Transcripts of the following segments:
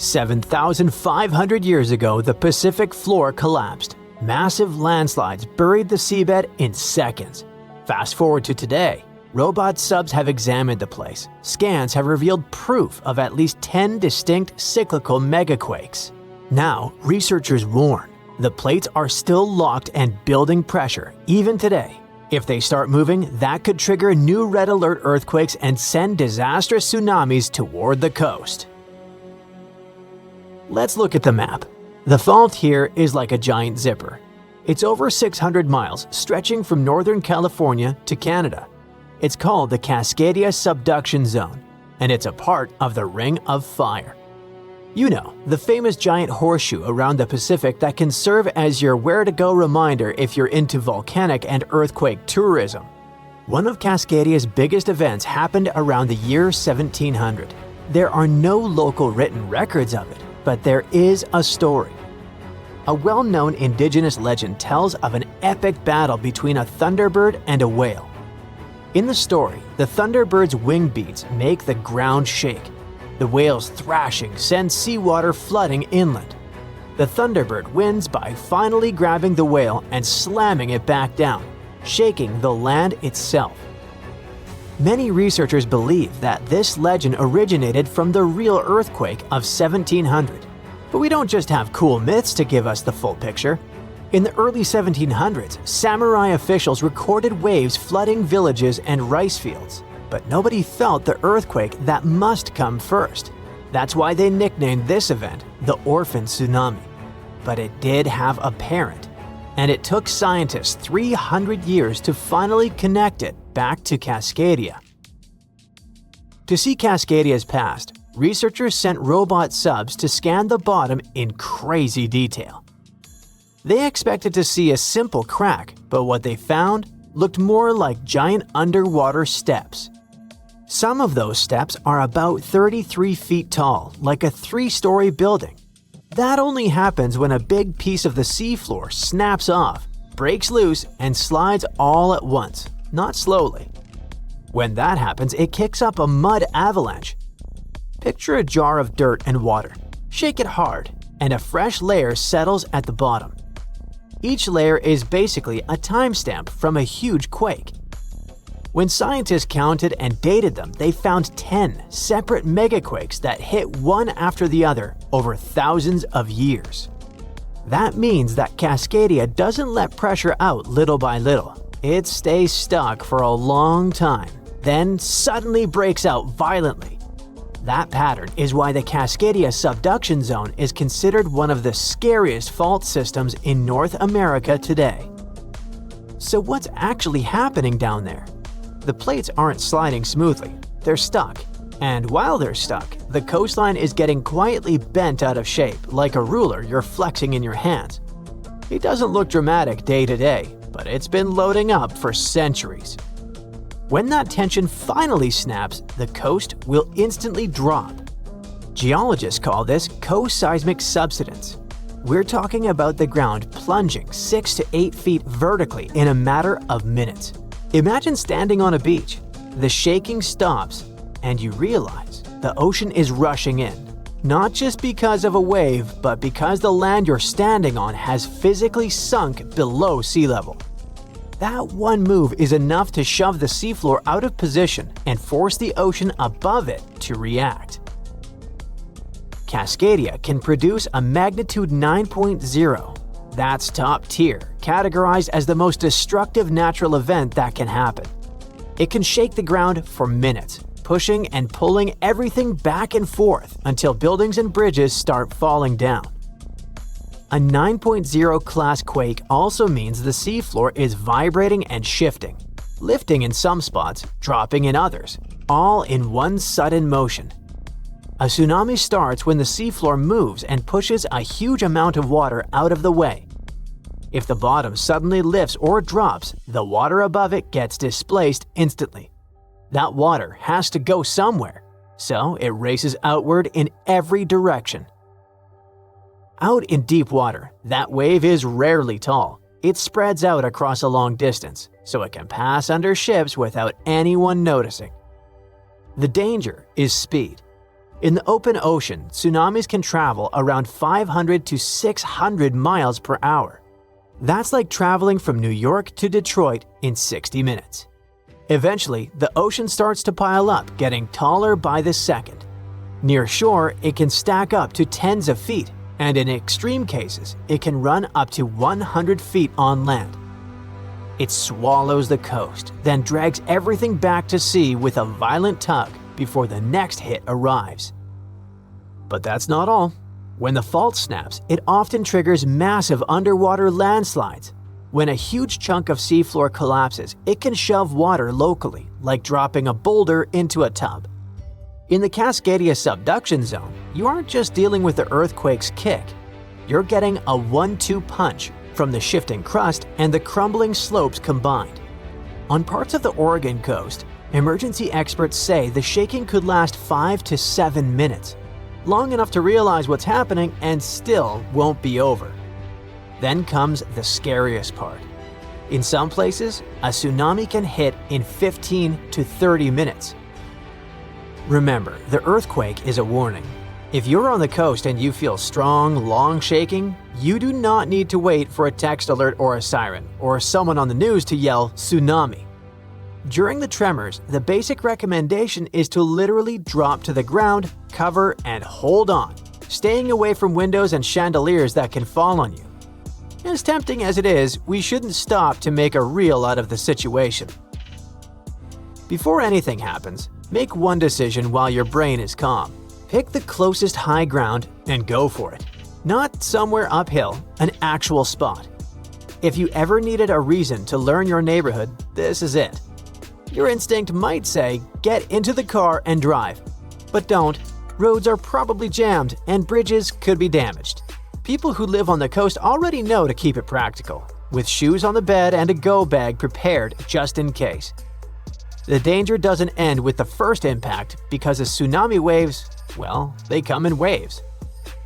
7,500 years ago, the Pacific floor collapsed. Massive landslides buried the seabed in seconds. Fast forward to today, robot subs have examined the place. Scans have revealed proof of at least 10 distinct cyclical megaquakes. Now, researchers warn, the plates are still locked and building pressure, even today. If they start moving, that could trigger new red alert earthquakes and send disastrous tsunamis toward the coast. Let's look at the map. The fault here is like a giant zipper. It's over 600 miles, stretching from northern California to Canada. It's called the Cascadia Subduction Zone, and it's a part of the Ring of Fire. You know, the famous giant horseshoe around the Pacific that can serve as your where-to-go reminder if you're into volcanic and earthquake tourism. One of Cascadia's biggest events happened around the year 1700. There are no local written records of it, but there is a story. A well-known indigenous legend tells of an epic battle between a thunderbird and a whale. In the story, the thunderbird's wing beats make the ground shake. The whale's thrashing sends seawater flooding inland. The thunderbird wins by finally grabbing the whale and slamming it back down, shaking the land itself. Many researchers believe that this legend originated from the real earthquake of 1700. But we don't just have cool myths to give us the full picture. In the early 1700s, samurai officials recorded waves flooding villages and rice fields. But nobody felt the earthquake that must come first. That's why they nicknamed this event the Orphan Tsunami. But it did have a parent, and it took scientists 300 years to finally connect it back to Cascadia. To see Cascadia's past, researchers sent robot subs to scan the bottom in crazy detail. They expected to see a simple crack, but what they found looked more like giant underwater steps. Some of those steps are about 33 feet tall, like a 3-story building. That only happens when a big piece of the seafloor snaps off, breaks loose, and slides all at once, not slowly. When that happens, it kicks up a mud avalanche. Picture a jar of dirt and water. Shake it hard, and a fresh layer settles at the bottom. Each layer is basically a timestamp from a huge quake. When scientists counted and dated them, they found 10 separate megaquakes that hit one after the other over thousands of years. That means that Cascadia doesn't let pressure out little by little. It stays stuck for a long time, then suddenly breaks out violently. That pattern is why the Cascadia Subduction Zone is considered one of the scariest fault systems in North America today. So what's actually happening down there? The plates aren't sliding smoothly, they're stuck. And while they're stuck, the coastline is getting quietly bent out of shape, like a ruler you're flexing in your hands. It doesn't look dramatic day to day, but it's been loading up for centuries. When that tension finally snaps, the coast will instantly drop. Geologists call this co-seismic subsidence. We're talking about the ground plunging 6 to 8 feet vertically in a matter of minutes. Imagine standing on a beach. The shaking stops, and you realize the ocean is rushing in. Not just because of a wave, but because the land you're standing on has physically sunk below sea level. That one move is enough to shove the seafloor out of position and force the ocean above it to react. Cascadia can produce a magnitude 9.0. That's top tier, categorized as the most destructive natural event that can happen. It can shake the ground for minutes, pushing and pulling everything back and forth until buildings and bridges start falling down. A 9.0 class quake also means the seafloor is vibrating and shifting, lifting in some spots, dropping in others, all in one sudden motion. A tsunami starts when the seafloor moves and pushes a huge amount of water out of the way. If the bottom suddenly lifts or drops, the water above it gets displaced instantly. That water has to go somewhere, so it races outward in every direction. Out in deep water, that wave is rarely tall. It spreads out across a long distance, so it can pass under ships without anyone noticing. The danger is speed. In the open ocean, tsunamis can travel around 500 to 600 miles per hour. That's like traveling from New York to Detroit in 60 minutes. Eventually, the ocean starts to pile up, getting taller by the second. Near shore, it can stack up to tens of feet, and in extreme cases, it can run up to 100 feet on land. It swallows the coast, then drags everything back to sea with a violent tug before the next hit arrives. But that's not all. When the fault snaps, it often triggers massive underwater landslides. When a huge chunk of seafloor collapses, it can shove water locally, like dropping a boulder into a tub. In the Cascadia subduction zone, you aren't just dealing with the earthquake's kick. You're getting a 1-2 punch from the shifting crust and the crumbling slopes combined. On parts of the Oregon coast, emergency experts say the shaking could last 5 to 7 minutes, long enough to realize what's happening and still won't be over. Then comes the scariest part. In some places, a tsunami can hit in 15 to 30 minutes. Remember, the earthquake is a warning. If you're on the coast and you feel strong, long shaking, you do not need to wait for a text alert or a siren, or someone on the news to yell tsunami. During the tremors, the basic recommendation is to literally drop to the ground, cover, and hold on, staying away from windows and chandeliers that can fall on you. As tempting as it is, we shouldn't stop to make a reel out of the situation. Before anything happens, make one decision while your brain is calm. Pick the closest high ground and go for it. Not somewhere uphill, an actual spot. If you ever needed a reason to learn your neighborhood, this is it. Your instinct might say, get into the car and drive. But don't. Roads are probably jammed and bridges could be damaged. People who live on the coast already know to keep it practical, with shoes on the bed and a go bag prepared just in case. The danger doesn't end with the first impact because the tsunami waves, well, they come in waves.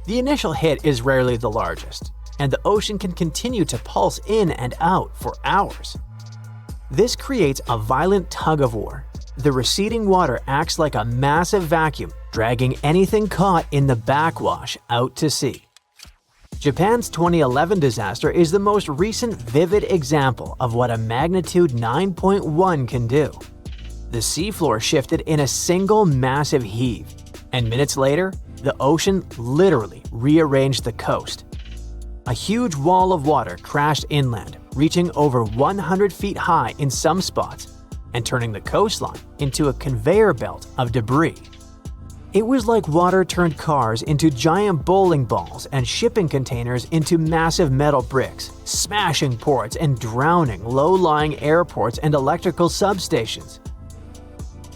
The initial hit is rarely the largest, and the ocean can continue to pulse in and out for hours. This creates a violent tug-of-war. The receding water acts like a massive vacuum, dragging anything caught in the backwash out to sea. Japan's 2011 disaster is the most recent vivid example of what a magnitude 9.1 can do. The seafloor shifted in a single massive heave, and minutes later, the ocean literally rearranged the coast. A huge wall of water crashed inland, reaching over 100 feet high in some spots, and turning the coastline into a conveyor belt of debris. It was like water turned cars into giant bowling balls and shipping containers into massive metal bricks, smashing ports and drowning low-lying airports and electrical substations.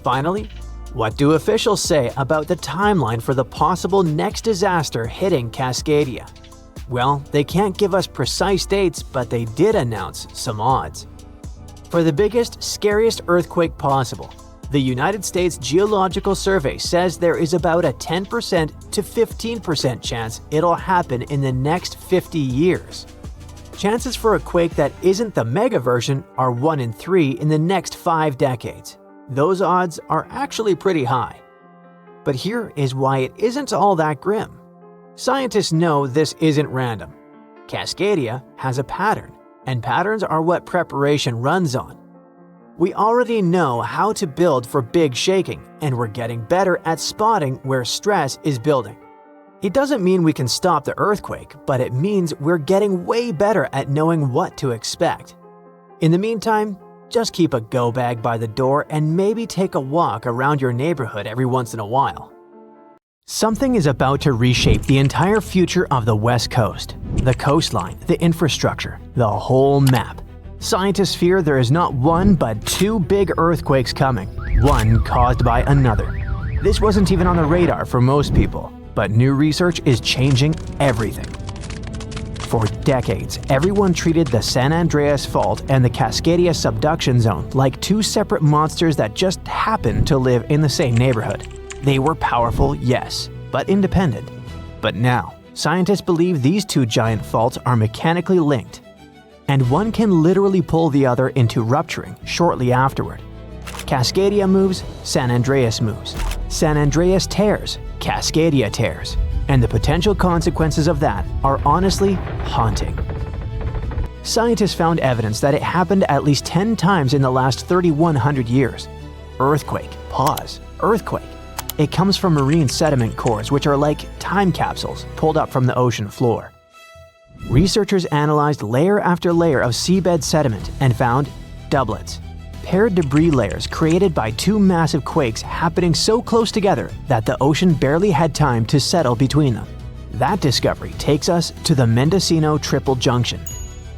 Finally, what do officials say about the timeline for the possible next disaster hitting Cascadia? Well, they can't give us precise dates, but they did announce some odds. For the biggest, scariest earthquake possible, the United States Geological Survey says there is about a 10% to 15% chance it'll happen in the next 50 years. Chances for a quake that isn't the mega version are 1 in 3 in the next 5 decades. Those odds are actually pretty high. But here is why it isn't all that grim. Scientists know this isn't random. Cascadia has a pattern, and patterns are what preparation runs on. We already know how to build for big shaking, and we're getting better at spotting where stress is building. It doesn't mean we can stop the earthquake, but it means we're getting way better at knowing what to expect. In the meantime, just keep a go bag by the door and maybe take a walk around your neighborhood every once in a while. Something is about to reshape the entire future of the West Coast. The coastline, the infrastructure, the whole map. Scientists fear there is not one but 2 big earthquakes coming, one caused by another. This wasn't even on the radar for most people, but new research is changing everything. For decades, everyone treated the San Andreas Fault and the Cascadia subduction zone like 2 separate monsters that just happened to live in the same neighborhood. They were powerful, yes, but independent. But now, scientists believe these 2 giant faults are mechanically linked, and one can literally pull the other into rupturing shortly afterward. Cascadia moves, San Andreas moves. San Andreas tears, Cascadia tears, and the potential consequences of that are honestly haunting. Scientists found evidence that it happened at least 10 times in the last 3,100 years. Earthquake, pause, earthquake. It comes from marine sediment cores, which are like time capsules pulled up from the ocean floor. Researchers analyzed layer after layer of seabed sediment and found doublets, paired debris layers created by two massive quakes happening so close together that the ocean barely had time to settle between them. That discovery takes us to the Mendocino Triple Junction,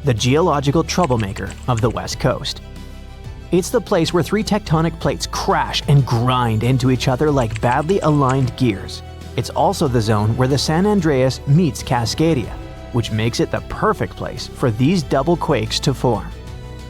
the geological troublemaker of the West Coast. It's the place where three tectonic plates crash and grind into each other like badly aligned gears. It's also the zone where the San Andreas meets Cascadia, which makes it the perfect place for these double quakes to form.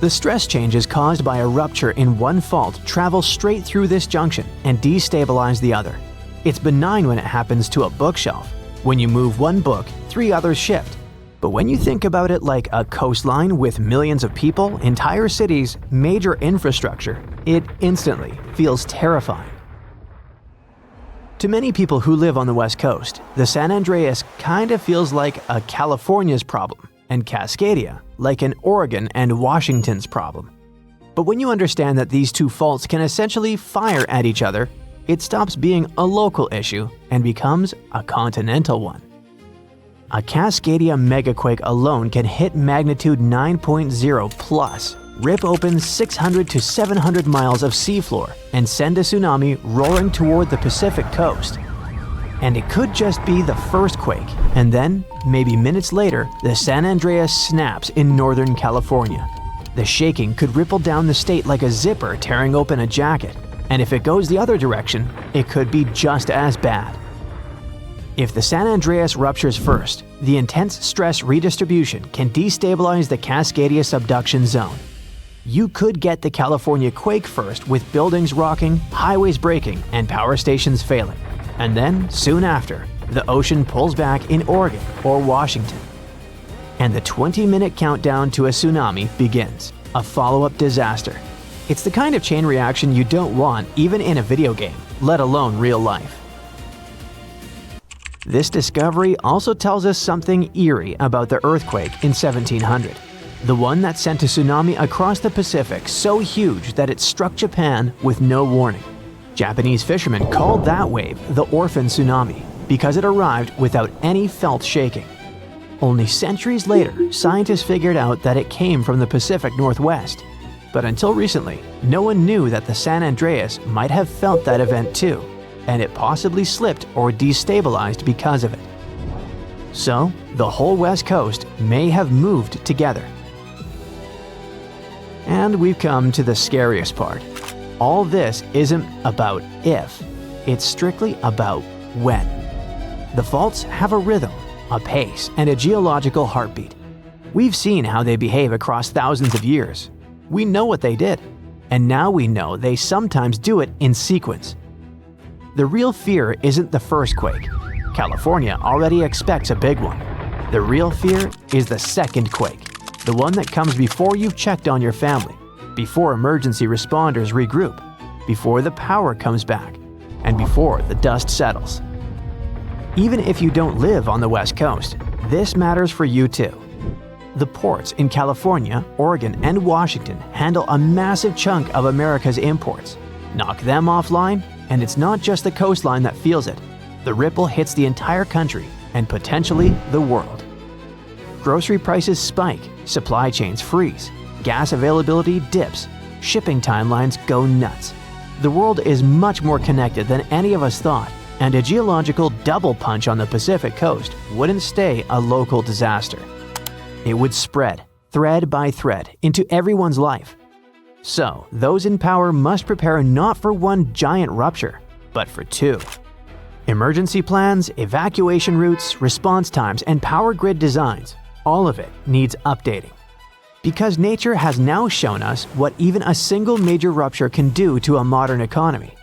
The stress changes caused by a rupture in one fault travel straight through this junction and destabilize the other. It's benign when it happens to a bookshelf. When you move one book, three others shift. But when you think about it like a coastline with millions of people, entire cities, major infrastructure, it instantly feels terrifying. To many people who live on the West Coast, the San Andreas kind of feels like a California's problem, and Cascadia like an Oregon and Washington's problem. But when you understand that these two faults can essentially fire at each other, it stops being a local issue and becomes a continental one. A Cascadia megaquake alone can hit magnitude 9.0 plus, rip open 600 to 700 miles of seafloor, and send a tsunami roaring toward the Pacific coast. And it could just be the first quake, and then, maybe minutes later, the San Andreas snaps in Northern California. The shaking could ripple down the state like a zipper tearing open a jacket, and if it goes the other direction, it could be just as bad. If the San Andreas ruptures first, the intense stress redistribution can destabilize the Cascadia subduction zone. You could get the California quake first with buildings rocking, highways breaking, and power stations failing. And then, soon after, the ocean pulls back in Oregon or Washington. And the 20-minute countdown to a tsunami begins, a follow-up disaster. It's the kind of chain reaction you don't want even in a video game, let alone real life. This discovery also tells us something eerie about the earthquake in 1700, the one that sent a tsunami across the Pacific so huge that it struck Japan with no warning. Japanese fishermen called that wave the orphan tsunami because it arrived without any felt shaking. Only centuries later, scientists figured out that it came from the Pacific Northwest. But until recently, no one knew that the San Andreas might have felt that event too, and it possibly slipped or destabilized because of it. So, the whole West Coast may have moved together. And we've come to the scariest part. All this isn't about if, it's strictly about when. The faults have a rhythm, a pace, and a geological heartbeat. We've seen how they behave across thousands of years. We know what they did, and now we know they sometimes do it in sequence. The real fear isn't the first quake. California already expects a big one. The real fear is the second quake, the one that comes before you've checked on your family, before emergency responders regroup, before the power comes back, and before the dust settles. Even if you don't live on the West Coast, this matters for you too. The ports in California, Oregon, and Washington handle a massive chunk of America's imports. Knock them offline, and it's not just the coastline that feels it. The ripple hits the entire country, and potentially the world. Grocery prices spike, supply chains freeze, gas availability dips, shipping timelines go nuts. The world is much more connected than any of us thought, and a geological double punch on the Pacific coast wouldn't stay a local disaster. It would spread, thread by thread, into everyone's life. So, those in power must prepare not for one giant rupture, but for two. Emergency plans, evacuation routes, response times, and power grid designs, all of it needs updating. Because nature has now shown us what even a single major rupture can do to a modern economy.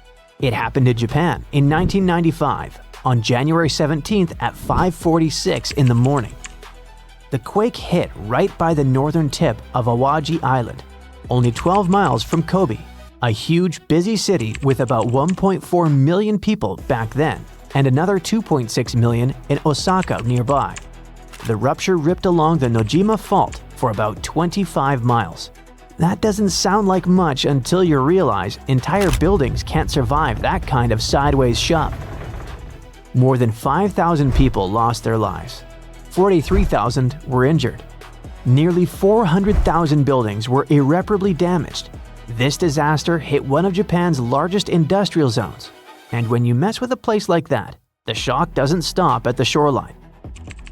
It happened in Japan in 1995, on January 17th at 5:46 in the morning. The quake hit right by the northern tip of Awaji Island, only 12 miles from Kobe, a huge, busy city with about 1.4 million people back then, and another 2.6 million in Osaka nearby. The rupture ripped along the Nojima Fault for about 25 miles. That doesn't sound like much until you realize entire buildings can't survive that kind of sideways shove. More than 5,000 people lost their lives. 43,000 were injured. Nearly 400,000 buildings were irreparably damaged. This disaster hit one of Japan's largest industrial zones. And when you mess with a place like that, the shock doesn't stop at the shoreline.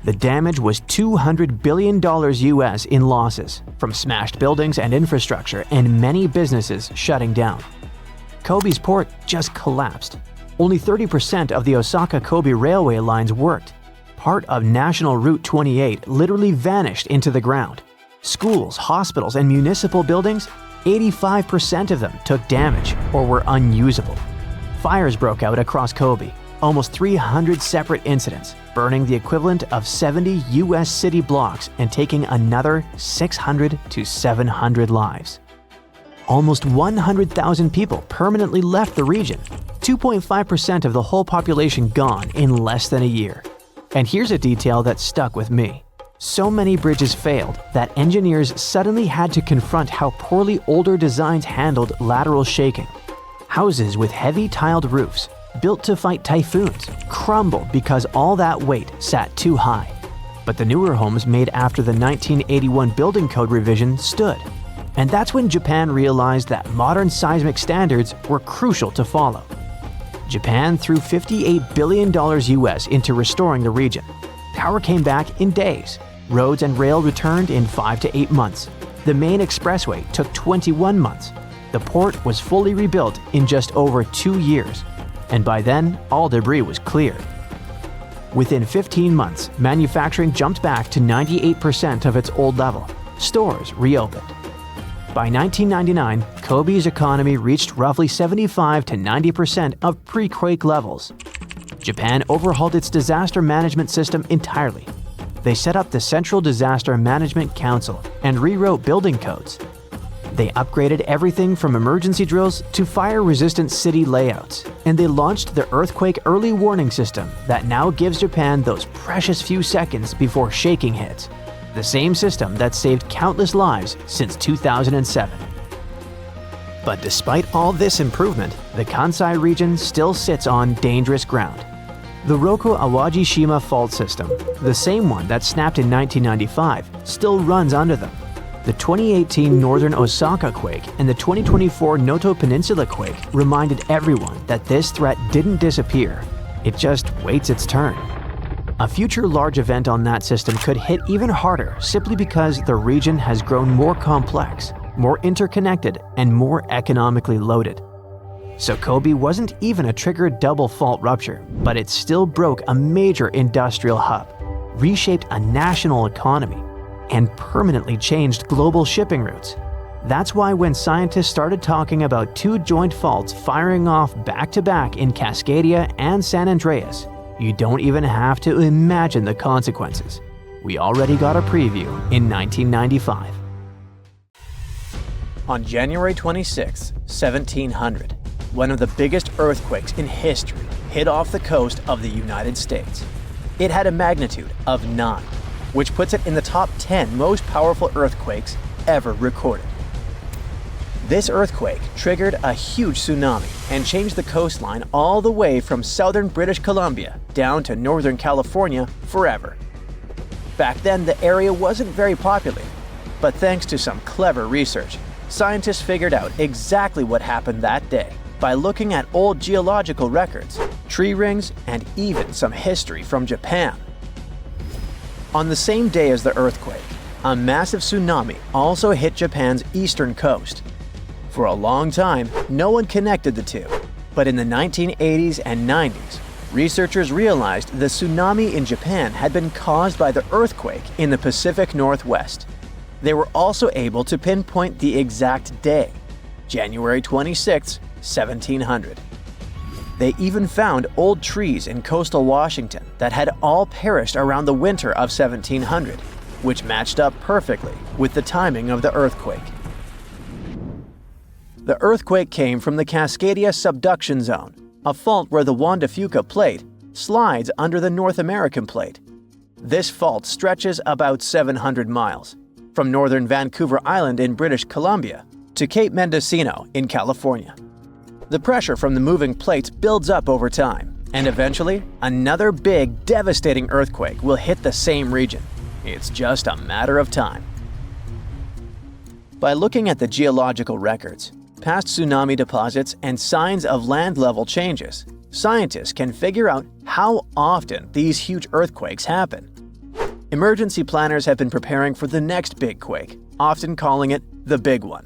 The damage was $200 billion US in losses, from smashed buildings and infrastructure and many businesses shutting down. Kobe's port just collapsed. Only 30% of the Osaka-Kobe railway lines worked. Part of National Route 28 literally vanished into the ground. Schools, hospitals, and municipal buildings, 85% of them took damage or were unusable. Fires broke out across Kobe, almost 300 separate incidents, burning the equivalent of 70 US city blocks and taking another 600 to 700 lives. Almost 100,000 people permanently left the region, 2.5% of the whole population gone in less than a year. And here's a detail that stuck with me. So many bridges failed that engineers suddenly had to confront how poorly older designs handled lateral shaking. Houses with heavy tiled roofs, built to fight typhoons, crumbled because all that weight sat too high. But the newer homes made after the 1981 building code revision stood. And that's when Japan realized that modern seismic standards were crucial to follow. Japan threw $58 billion US into restoring the region. Power came back in days. Roads and rail returned in 5 to 8 months. The main expressway took 21 months. The port was fully rebuilt in just over 2 years. And by then, all debris was cleared. Within 15 months, manufacturing jumped back to 98% of its old level. Stores reopened. By 1999, Kobe's economy reached roughly 75 to 90% of pre-quake levels. Japan overhauled its disaster management system entirely. They set up the Central Disaster Management Council and rewrote building codes. They upgraded everything from emergency drills to fire-resistant city layouts, and they launched the Earthquake Early Warning System that now gives Japan those precious few seconds before shaking hits. The same system that saved countless lives since 2007. But despite all this improvement, the Kansai region still sits on dangerous ground. The Roku-Awaji-shima Fault System, the same one that snapped in 1995, still runs under them. The 2018 Northern Osaka quake and the 2024 Noto Peninsula quake reminded everyone that this threat didn't disappear. It just waits its turn. A future large event on that system could hit even harder simply because the region has grown more complex, more interconnected, and more economically loaded. So Kobe wasn't even a triggered double fault rupture, but it still broke a major industrial hub, reshaped a national economy, and permanently changed global shipping routes. That's why when scientists started talking about two joint faults firing off back-to-back in Cascadia and San Andreas, you don't even have to imagine the consequences. We already got a preview in 1995. On January 26, 1700, one of the biggest earthquakes in history hit off the coast of the United States. It had a magnitude of 9, which puts it in the top 10 most powerful earthquakes ever recorded. This earthquake triggered a huge tsunami and changed the coastline all the way from southern British Columbia down to northern California forever. Back then, the area wasn't very populated, but thanks to some clever research, scientists figured out exactly what happened that day by looking at old geological records, tree rings, and even some history from Japan. On the same day as the earthquake, a massive tsunami also hit Japan's eastern coast. For a long time, no one connected the two, but in the 1980s and 90s, researchers realized the tsunami in Japan had been caused by the earthquake in the Pacific Northwest. They were also able to pinpoint the exact day, January 26, 1700. They even found old trees in coastal Washington that had all perished around the winter of 1700, which matched up perfectly with the timing of the earthquake. The earthquake came from the Cascadia subduction zone, a fault where the Juan de Fuca plate, slides under the North American plate. This fault stretches about 700 miles, from northern Vancouver Island in British Columbia to Cape Mendocino in California. The pressure from the moving plates builds up over time, and eventually, another big, devastating earthquake will hit the same region. It's just a matter of time. By looking at the geological records, past tsunami deposits, and signs of land level changes, scientists can figure out how often these huge earthquakes happen. Emergency planners have been preparing for the next big quake, often calling it the big one.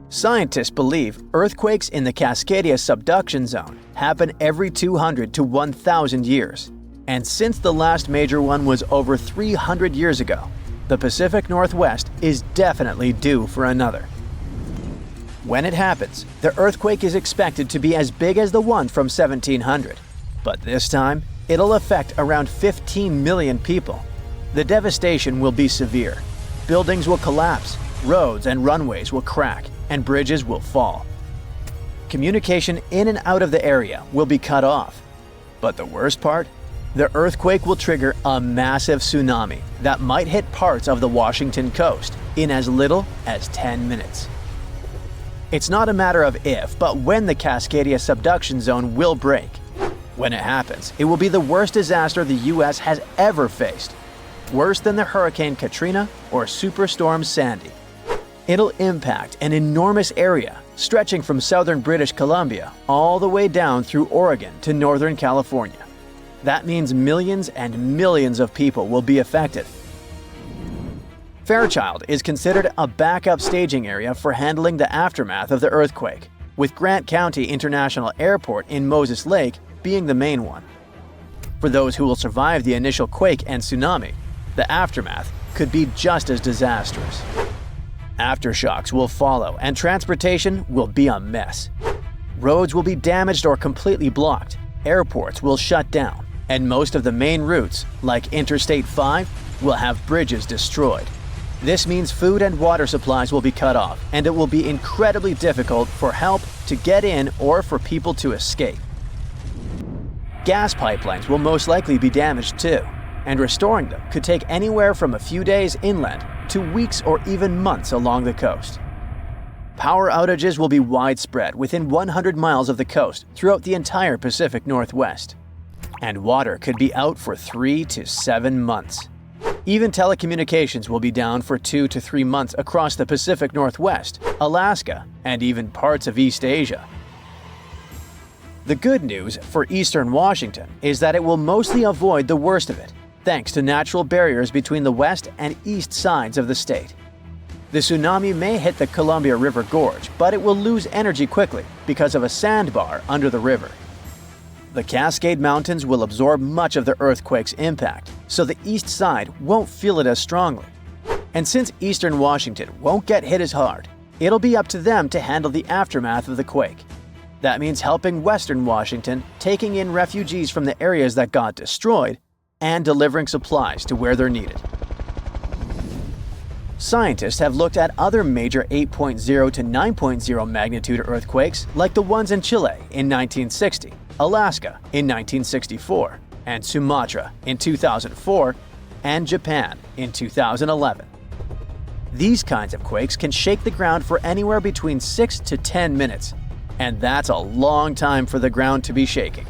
Scientists believe earthquakes in the Cascadia subduction zone happen every 200 to 1,000 years. And since the last major one was over 300 years ago, the Pacific Northwest is definitely due for another. When it happens, the earthquake is expected to be as big as the one from 1700. But this time, it'll affect around 15 million people. The devastation will be severe. Buildings will collapse, roads and runways will crack, and bridges will fall. Communication in and out of the area will be cut off. But the worst part? The earthquake will trigger a massive tsunami that might hit parts of the Washington coast in as little as 10 minutes. It's not a matter of if, but when the Cascadia subduction zone will break. When it happens, it will be the worst disaster the US has ever faced. Worse than the Hurricane Katrina or Superstorm Sandy. It'll impact an enormous area stretching from southern British Columbia all the way down through Oregon to northern California. That means millions and millions of people will be affected. Fairchild is considered a backup staging area for handling the aftermath of the earthquake, with Grant County International Airport in Moses Lake being the main one. For those who will survive the initial quake and tsunami, the aftermath could be just as disastrous. Aftershocks will follow, and transportation will be a mess. Roads will be damaged or completely blocked, airports will shut down, and most of the main routes, like Interstate 5, will have bridges destroyed. This means food and water supplies will be cut off, and it will be incredibly difficult for help to get in or for people to escape. Gas pipelines will most likely be damaged too, and restoring them could take anywhere from a few days inland to weeks or even months along the coast. Power outages will be widespread within 100 miles of the coast throughout the entire Pacific Northwest. And water could be out for 3 to 7 months. Even telecommunications will be down for 2 to 3 months across the Pacific Northwest, Alaska, and even parts of East Asia. The good news for eastern Washington is that it will mostly avoid the worst of it, thanks to natural barriers between the west and east sides of the state. The tsunami may hit the Columbia River Gorge, but it will lose energy quickly because of a sandbar under the river. The Cascade Mountains will absorb much of the earthquake's impact, so the east side won't feel it as strongly. And since eastern Washington won't get hit as hard, it'll be up to them to handle the aftermath of the quake. That means helping western Washington, taking in refugees from the areas that got destroyed, and delivering supplies to where they're needed. Scientists have looked at other major 8.0 to 9.0 magnitude earthquakes like the ones in Chile in 1960, Alaska in 1964, and Sumatra in 2004, and Japan in 2011. These kinds of quakes can shake the ground for anywhere between 6 to 10 minutes, and that's a long time for the ground to be shaking.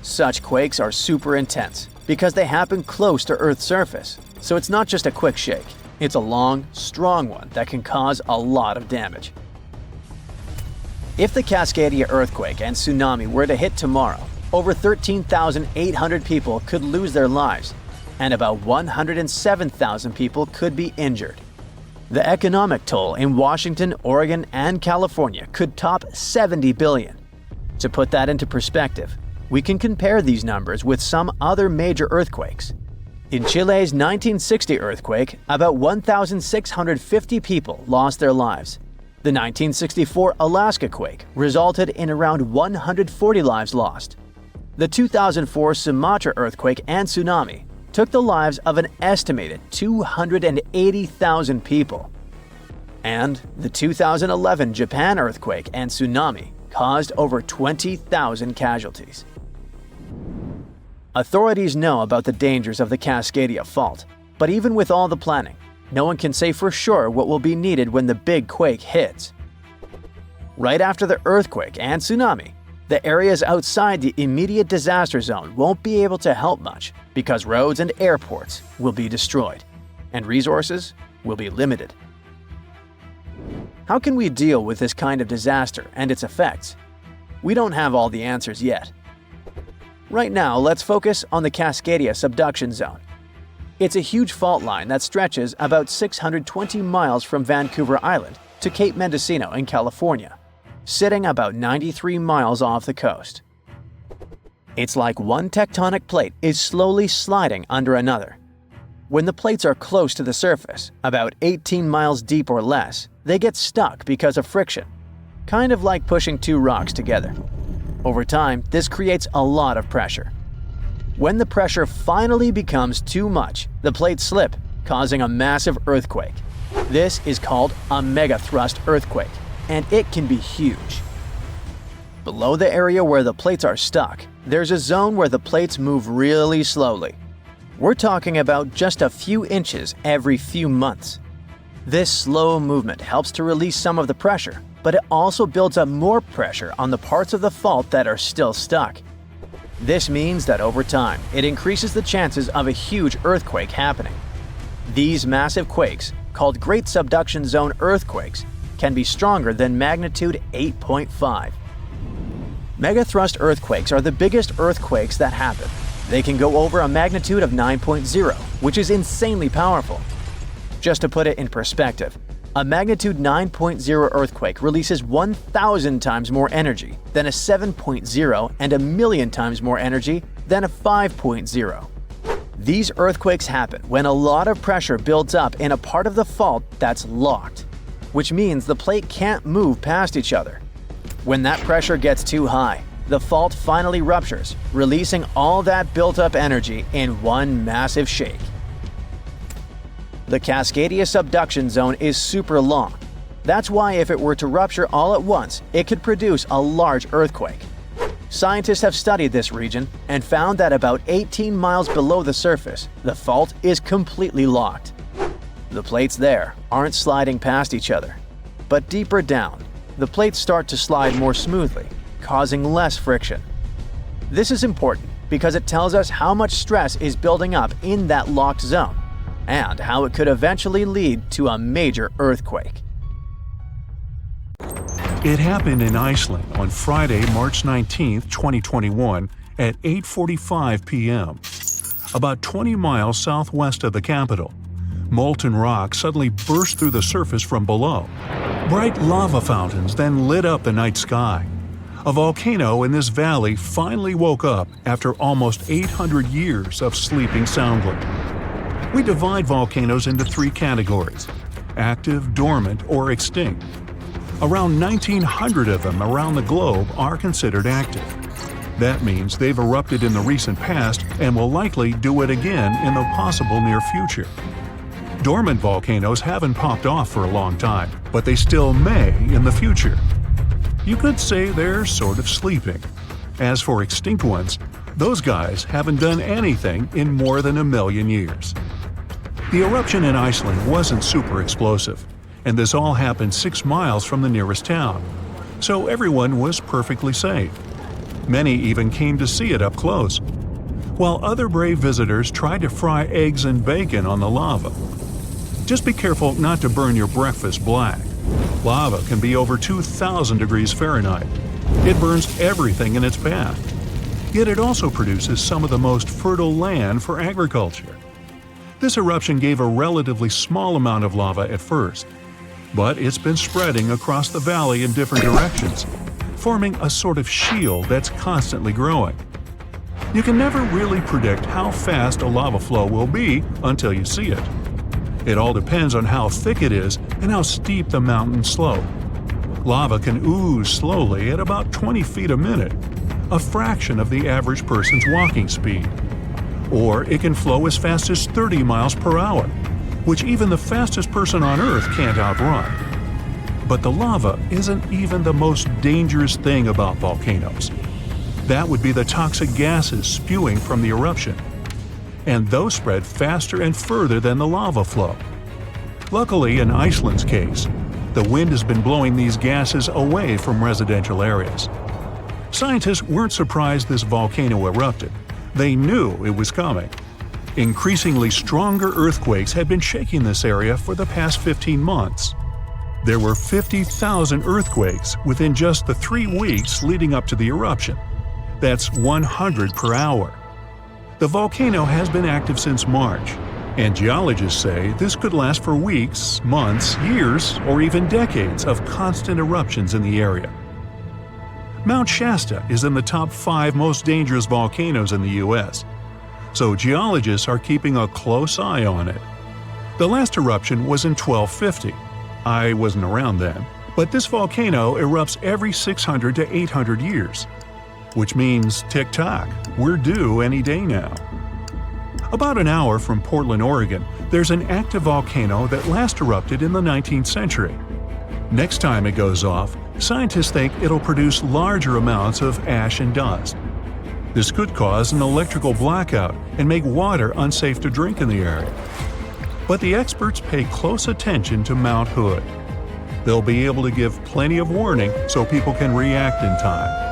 Such quakes are super intense because they happen close to Earth's surface, so it's not just a quick shake. It's a long, strong one that can cause a lot of damage. If the Cascadia earthquake and tsunami were to hit tomorrow, over 13,800 people could lose their lives, and about 107,000 people could be injured. The economic toll in Washington, Oregon, and California could top $70 billion. To put that into perspective, we can compare these numbers with some other major earthquakes. In Chile's 1960 earthquake, about 1,650 people lost their lives. The 1964 Alaska quake resulted in around 140 lives lost. The 2004 Sumatra earthquake and tsunami took the lives of an estimated 280,000 people. And the 2011 Japan earthquake and tsunami caused over 20,000 casualties. Authorities know about the dangers of the Cascadia Fault, but even with all the planning, no one can say for sure what will be needed when the big quake hits. Right after the earthquake and tsunami, the areas outside the immediate disaster zone won't be able to help much because roads and airports will be destroyed, and resources will be limited. How can we deal with this kind of disaster and its effects? We don't have all the answers yet. Right now, let's focus on the Cascadia subduction zone. It's a huge fault line that stretches about 620 miles from Vancouver Island to Cape Mendocino in California, sitting about 93 miles off the coast. It's like one tectonic plate is slowly sliding under another. When the plates are close to the surface, about 18 miles deep or less, they get stuck because of friction, kind of like pushing two rocks together. Over time, this creates a lot of pressure. When the pressure finally becomes too much, the plates slip, causing a massive earthquake. This is called a megathrust earthquake, and it can be huge. Below the area where the plates are stuck, there's a zone where the plates move really slowly. We're talking about just a few inches every few months. This slow movement helps to release some of the pressure, but it also builds up more pressure on the parts of the fault that are still stuck. This means that over time, it increases the chances of a huge earthquake happening. These massive quakes, called Great Subduction Zone earthquakes, can be stronger than magnitude 8.5. Megathrust earthquakes are the biggest earthquakes that happen. They can go over a magnitude of 9.0, which is insanely powerful. Just to put it in perspective, a magnitude 9.0 earthquake releases 1,000 times more energy than a 7.0 and 1,000,000 times more energy than a 5.0. These earthquakes happen when a lot of pressure builds up in a part of the fault that's locked, which means the plate can't move past each other. When that pressure gets too high, the fault finally ruptures, releasing all that built-up energy in one massive shake. The Cascadia subduction zone is super long. That's why if it were to rupture all at once, it could produce a large earthquake. Scientists have studied this region and found that about 18 miles below the surface, the fault is completely locked. The plates there aren't sliding past each other. But deeper down, the plates start to slide more smoothly, causing less friction. This is important because it tells us how much stress is building up in that locked zone, and how it could eventually lead to a major earthquake. It happened in Iceland on Friday, March 19, 2021 at 8:45 p.m. About 20 miles southwest of the capital. Molten rock suddenly burst through the surface from below. Bright lava fountains then lit up the night sky. A volcano in this valley finally woke up after almost 800 years of sleeping soundly. We divide volcanoes into three categories: active, dormant, or extinct. Around 1,900 of them around the globe are considered active. That means they've erupted in the recent past and will likely do it again in the possible near future. Dormant volcanoes haven't popped off for a long time, but they still may in the future. You could say they're sort of sleeping. As for extinct ones, those guys haven't done anything in more than 1,000,000 years. The eruption in Iceland wasn't super explosive, and this all happened 6 miles from the nearest town, so everyone was perfectly safe. Many even came to see it up close, while other brave visitors tried to fry eggs and bacon on the lava. Just be careful not to burn your breakfast black. Lava can be over 2,000 degrees Fahrenheit. It burns everything in its path. Yet it also produces some of the most fertile land for agriculture. This eruption gave a relatively small amount of lava at first, but it's been spreading across the valley in different directions, forming a sort of shield that's constantly growing. You can never really predict how fast a lava flow will be until you see it. It all depends on how thick it is and how steep the mountain slope. Lava can ooze slowly at about 20 feet a minute, a fraction of the average person's walking speed. Or it can flow as fast as 30 miles per hour, which even the fastest person on Earth can't outrun. But the lava isn't even the most dangerous thing about volcanoes. That would be the toxic gases spewing from the eruption. And those spread faster and further than the lava flow. Luckily, in Iceland's case, the wind has been blowing these gases away from residential areas. Scientists weren't surprised this volcano erupted. They knew it was coming. Increasingly stronger earthquakes had been shaking this area for the past 15 months. There were 50,000 earthquakes within just the 3 weeks leading up to the eruption. That's 100 per hour. The volcano has been active since March, and geologists say this could last for weeks, months, years, or even decades of constant eruptions in the area. Mount Shasta is in the top 5 most dangerous volcanoes in the U.S., so geologists are keeping a close eye on it. The last eruption was in 1250. I wasn't around then, but this volcano erupts every 600 to 800 years. Which means tick-tock, we're due any day now. About an hour from Portland, Oregon, there's an active volcano that last erupted in the 19th century. Next time it goes off, scientists think it'll produce larger amounts of ash and dust. This could cause an electrical blackout and make water unsafe to drink in the area. But the experts pay close attention to Mount Hood. They'll be able to give plenty of warning so people can react in time.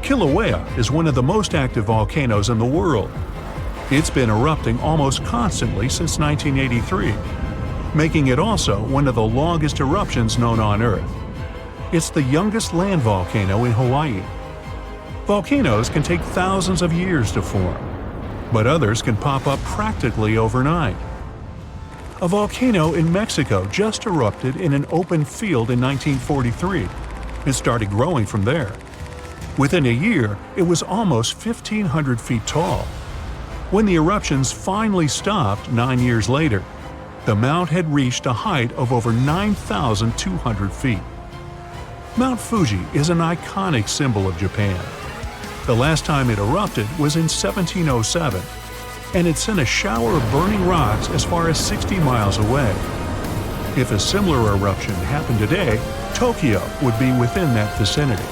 Kilauea is one of the most active volcanoes in the world. It's been erupting almost constantly since 1983, making it also one of the longest eruptions known on Earth. It's the youngest land volcano in Hawaii. Volcanoes can take thousands of years to form, but others can pop up practically overnight. A volcano in Mexico just erupted in an open field in 1943. It started growing from there. Within a year, it was almost 1,500 feet tall. When the eruptions finally stopped 9 years later, the mount had reached a height of over 9,200 feet. Mount Fuji is an iconic symbol of Japan. The last time it erupted was in 1707, and it sent a shower of burning rocks as far as 60 miles away. If a similar eruption happened today, Tokyo would be within that vicinity.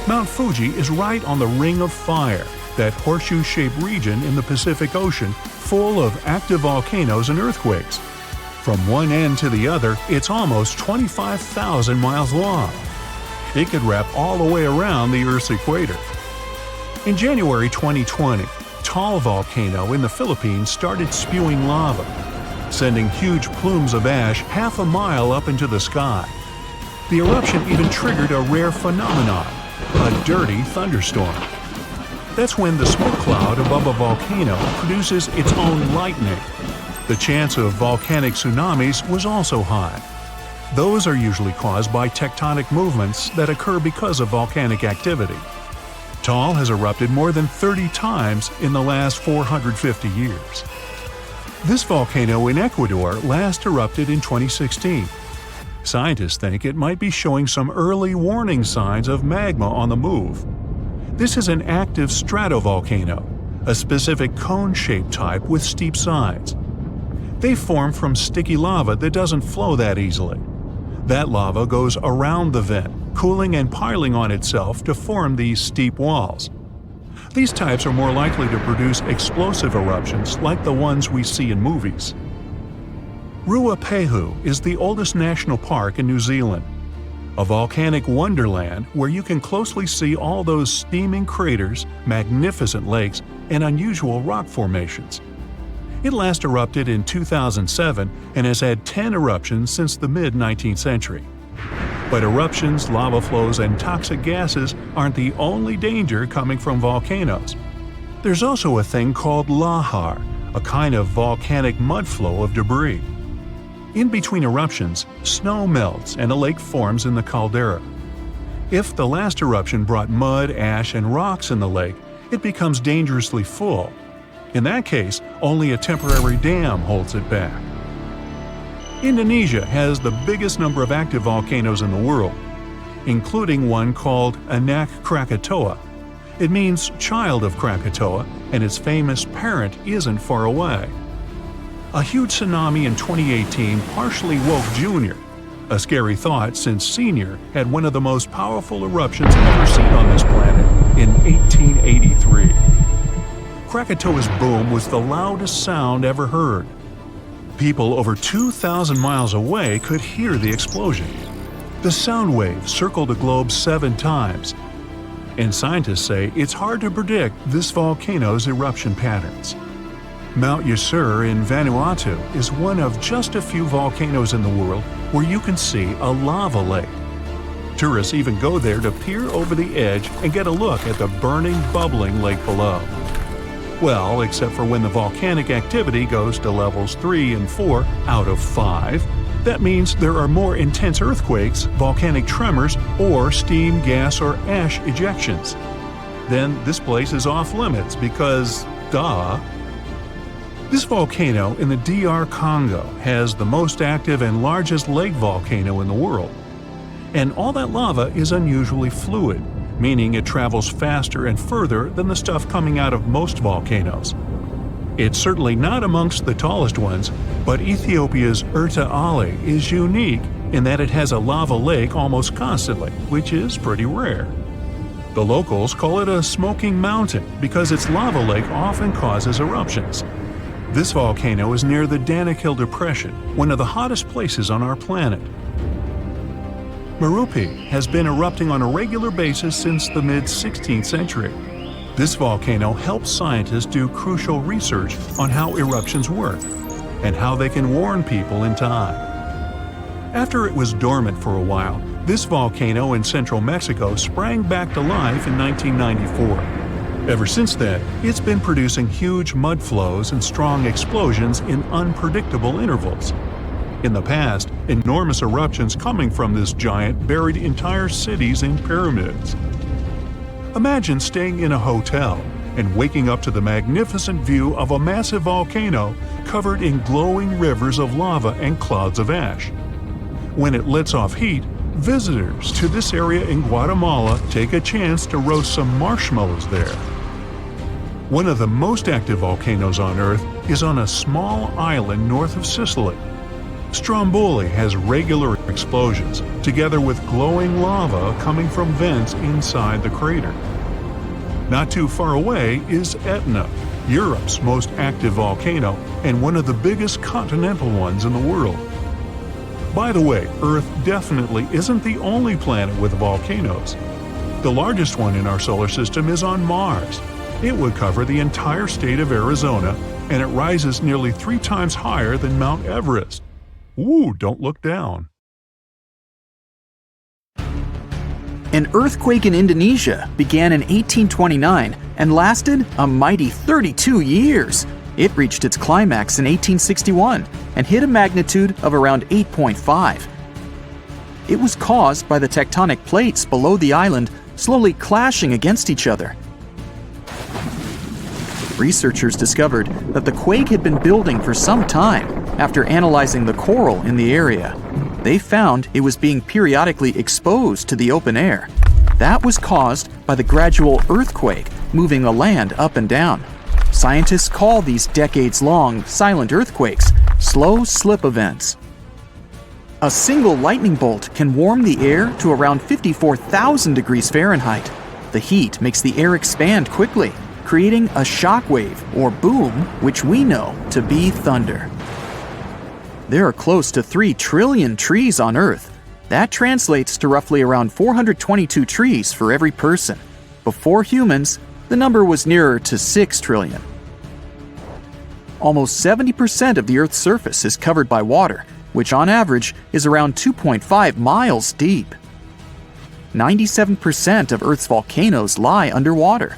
Mount Fuji is right on the Ring of Fire, that horseshoe-shaped region in the Pacific Ocean full of active volcanoes and earthquakes. From one end to the other, it's almost 25,000 miles long. It could wrap all the way around the Earth's equator. In January 2020, Taal volcano in the Philippines started spewing lava, sending huge plumes of ash half a mile up into the sky. The eruption even triggered a rare phenomenon, a dirty thunderstorm. That's when the smoke cloud above a volcano produces its own lightning. The chance of volcanic tsunamis was also high. Those are usually caused by tectonic movements that occur because of volcanic activity. Taal has erupted more than 30 times in the last 450 years. This volcano in Ecuador last erupted in 2016. Scientists think it might be showing some early warning signs of magma on the move. This is an active stratovolcano, a specific cone-shaped type with steep sides. They form from sticky lava that doesn't flow that easily. That lava goes around the vent, cooling and piling on itself to form these steep walls. These types are more likely to produce explosive eruptions like the ones we see in movies. Ruapehu is the oldest national park in New Zealand, a volcanic wonderland where you can closely see all those steaming craters, magnificent lakes, and unusual rock formations. It last erupted in 2007 and has had 10 eruptions since the mid-19th century. But eruptions, lava flows, and toxic gases aren't the only danger coming from volcanoes. There's also a thing called lahar, a kind of volcanic mud flow of debris. In between eruptions, snow melts and a lake forms in the caldera. If the last eruption brought mud, ash, and rocks in the lake, it becomes dangerously full. In that case, only a temporary dam holds it back. Indonesia has the biggest number of active volcanoes in the world, including one called Anak Krakatoa. It means child of Krakatoa, and its famous parent isn't far away. A huge tsunami in 2018 partially woke Junior, a scary thought since Senior had one of the most powerful eruptions ever seen on this planet. in 1883. Krakatoa's boom was the loudest sound ever heard. People over 2,000 miles away could hear the explosion. The sound wave circled the globe 7 times, and scientists say it's hard to predict this volcano's eruption patterns. Mount Yasur in Vanuatu is one of just a few volcanoes in the world where you can see a lava lake. Tourists even go there to peer over the edge and get a look at the burning, bubbling lake below. Well, except for when the volcanic activity goes to levels 3 and 4 out of 5. That means there are more intense earthquakes, volcanic tremors, or steam, gas, or ash ejections. Then this place is off limits because, duh. This volcano in the DR Congo has the most active and largest lake volcano in the world. And all that lava is unusually fluid, meaning it travels faster and further than the stuff coming out of most volcanoes. It's certainly not amongst the tallest ones, but Ethiopia's Erta Ale is unique in that it has a lava lake almost constantly, which is pretty rare. The locals call it a smoking mountain because its lava lake often causes eruptions. This volcano is near the Danakil Depression, one of the hottest places on our planet. Merupi has been erupting on a regular basis since the mid-16th century. This volcano helps scientists do crucial research on how eruptions work and how they can warn people in time. After it was dormant for a while, this volcano in central Mexico sprang back to life in 1994. Ever since then, it's been producing huge mud flows and strong explosions in unpredictable intervals. In the past, enormous eruptions coming from this giant buried entire cities in pyramids. Imagine staying in a hotel and waking up to the magnificent view of a massive volcano covered in glowing rivers of lava and clouds of ash. When it lets off heat, visitors to this area in Guatemala take a chance to roast some marshmallows there. One of the most active volcanoes on Earth is on a small island north of Sicily. Stromboli has regular explosions, together with glowing lava coming from vents inside the crater. Not too far away is Etna, Europe's most active volcano and one of the biggest continental ones in the world. By the way, Earth definitely isn't the only planet with volcanoes. The largest one in our solar system is on Mars. It would cover the entire state of Arizona, and it rises nearly 3 times higher than Mount Everest. Ooh, don't look down. An earthquake in Indonesia began in 1829 and lasted a mighty 32 years. It reached its climax in 1861 and hit a magnitude of around 8.5. It was caused by the tectonic plates below the island slowly clashing against each other. Researchers discovered that the quake had been building for some time after analyzing the coral in the area. They found it was being periodically exposed to the open air. That was caused by the gradual earthquake moving the land up and down. Scientists call these decades-long silent earthquakes slow slip events. A single lightning bolt can warm the air to around 54,000 degrees Fahrenheit. The heat makes the air expand quickly, creating a shock wave or boom, which we know to be thunder. There are close to 3 trillion trees on Earth. That translates to roughly around 422 trees for every person. Before humans, the number was nearer to 6 trillion. Almost 70% of the Earth's surface is covered by water, which on average is around 2.5 miles deep. 97% of Earth's volcanoes lie underwater,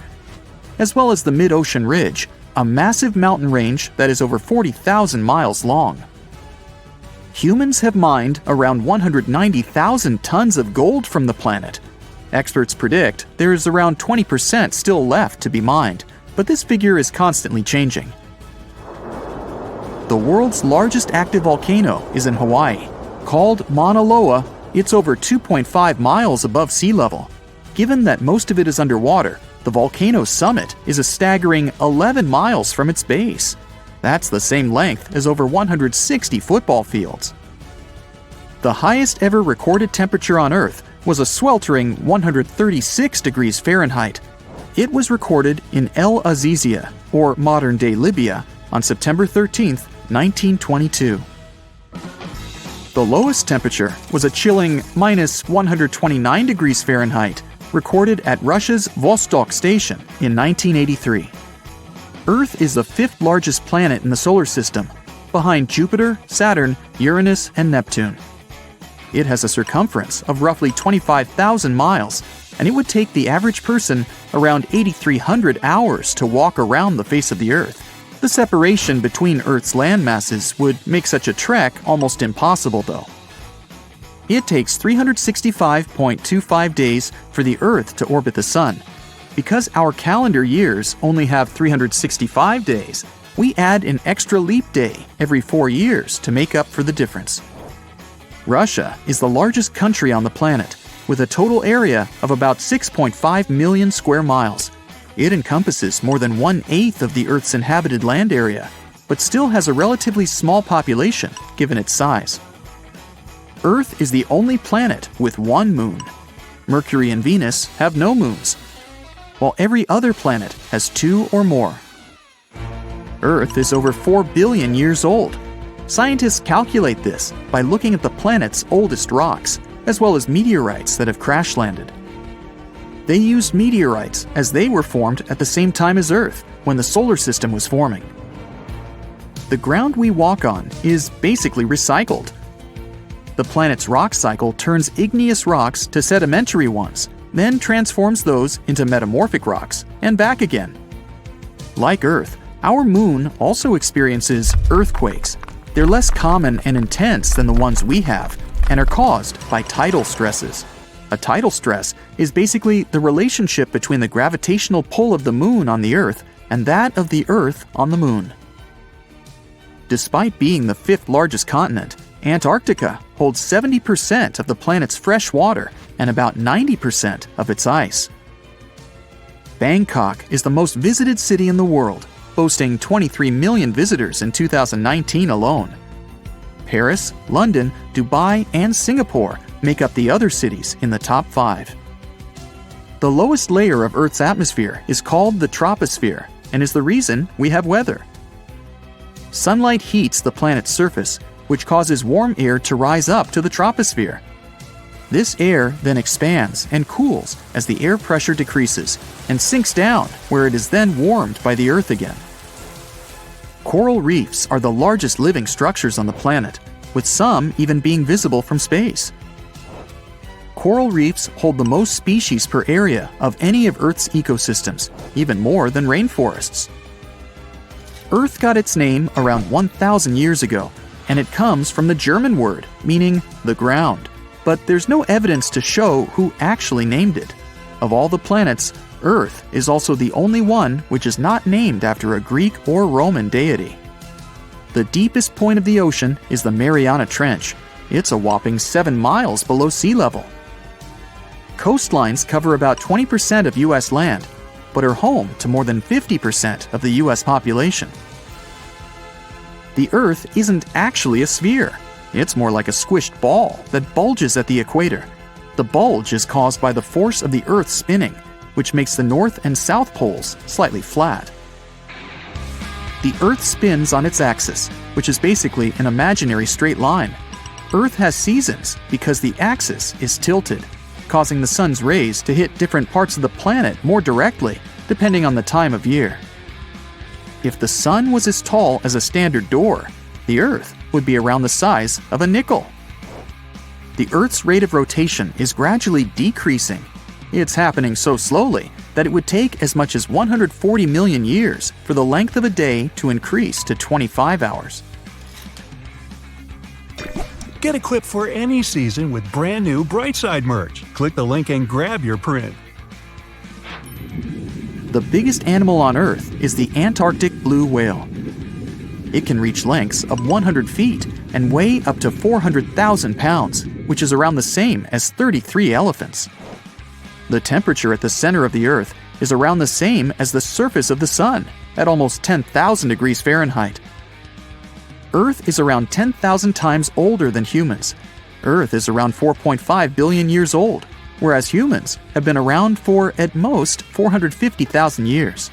as well as the mid-ocean ridge, a massive mountain range that is over 40,000 miles long. Humans have mined around 190,000 tons of gold from the planet. Experts predict there is around 20% still left to be mined, but this figure is constantly changing. The world's largest active volcano is in Hawaii. Called Mauna Loa, it's over 2.5 miles above sea level. Given that most of it is underwater, the volcano's summit is a staggering 11 miles from its base. That's the same length as over 160 football fields. The highest ever recorded temperature on Earth was a sweltering 136 degrees Fahrenheit. It was recorded in El Azizia, or modern-day Libya, on September 13, 1922. The lowest temperature was a chilling -129 degrees Fahrenheit, recorded at Russia's Vostok station in 1983. Earth is the fifth largest planet in the solar system, behind Jupiter, Saturn, Uranus, and Neptune. It has a circumference of roughly 25,000 miles, and it would take the average person around 8,300 hours to walk around the face of the Earth. The separation between Earth's land masses would make such a trek almost impossible, though. It takes 365.25 days for the Earth to orbit the Sun. Because our calendar years only have 365 days, we add an extra leap day every 4 years to make up for the difference. Russia is the largest country on the planet, with a total area of about 6.5 million square miles. It encompasses more than 1/8 of the Earth's inhabited land area, but still has a relatively small population given its size. Earth is the only planet with one moon. Mercury and Venus have no moons, while every other planet has 2 or more. Earth is over 4 billion years old. Scientists calculate this by looking at the planet's oldest rocks, as well as meteorites that have crash-landed. They used meteorites as they were formed at the same time as Earth, when the solar system was forming. The ground we walk on is basically recycled. The planet's rock cycle turns igneous rocks to sedimentary ones, then transforms those into metamorphic rocks, and back again. Like Earth, our moon also experiences earthquakes. They're less common and intense than the ones we have, and are caused by tidal stresses. A tidal stress is basically the relationship between the gravitational pull of the moon on the Earth and that of the Earth on the moon. Despite being the fifth largest continent, Antarctica holds 70% of the planet's fresh water and about 90% of its ice. Bangkok is the most visited city in the world, boasting 23 million visitors in 2019 alone. Paris, London, Dubai, and Singapore make up the other cities in the top 5. The lowest layer of Earth's atmosphere is called the troposphere and is the reason we have weather. Sunlight heats the planet's surface, which causes warm air to rise up to the troposphere. This air then expands and cools as the air pressure decreases and sinks down, where it is then warmed by the Earth again. Coral reefs are the largest living structures on the planet, with some even being visible from space. Coral reefs hold the most species per area of any of Earth's ecosystems, even more than rainforests. Earth got its name around 1,000 years ago, and it comes from the German word meaning the ground, but there's no evidence to show who actually named it. Of all the planets, Earth is also the only one which is not named after a Greek or Roman deity. The deepest point of the ocean is the Mariana Trench. It's a whopping 7 miles below sea level. Coastlines cover about 20% of U.S. land, but are home to more than 50% of the U.S. population. The Earth isn't actually a sphere. It's more like a squished ball that bulges at the equator. The bulge is caused by the force of the Earth spinning, which makes the north and south poles slightly flat. The Earth spins on its axis, which is basically an imaginary straight line. Earth has seasons because the axis is tilted, causing the sun's rays to hit different parts of the planet more directly, depending on the time of year. If the sun was as tall as a standard door, the Earth would be around the size of a nickel. The Earth's rate of rotation is gradually decreasing. It's happening so slowly that it would take as much as 140 million years for the length of a day to increase to 25 hours. Get equipped for any season with brand new Brightside merch. Click the link and grab your print. The biggest animal on Earth is the Antarctic blue whale. It can reach lengths of 100 feet and weigh up to 400,000 pounds, which is around the same as 33 elephants. The temperature at the center of the Earth is around the same as the surface of the Sun, at almost 10,000 degrees Fahrenheit. Earth is around 10,000 times older than humans. Earth is around 4.5 billion years old. whereas humans have been around for, at most, 450,000 years.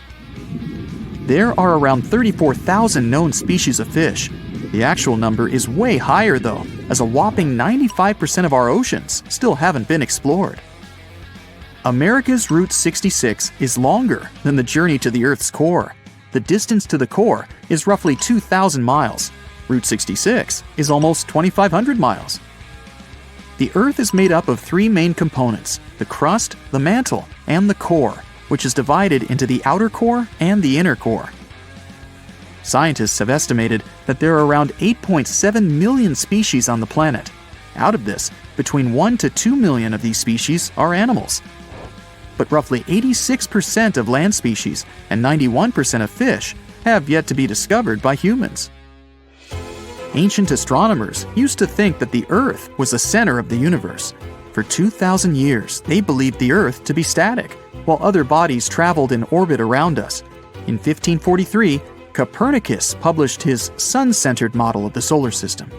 There are around 34,000 known species of fish. The actual number is way higher though, as a whopping 95% of our oceans still haven't been explored. America's Route 66 is longer than the journey to the Earth's core. The distance to the core is roughly 2,000 miles. Route 66 is almost 2,500 miles. The Earth is made up of three main components: the crust, the mantle, and the core, which is divided into the outer core and the inner core. Scientists have estimated that there are around 8.7 million species on the planet. Out of this, between 1 to 2 million of these species are animals. But roughly 86% of land species and 91% of fish have yet to be discovered by humans. Ancient astronomers used to think that the Earth was the center of the universe. For 2,000 years, they believed the Earth to be static, while other bodies traveled in orbit around us. In 1543, Copernicus published his sun-centered model of the solar system.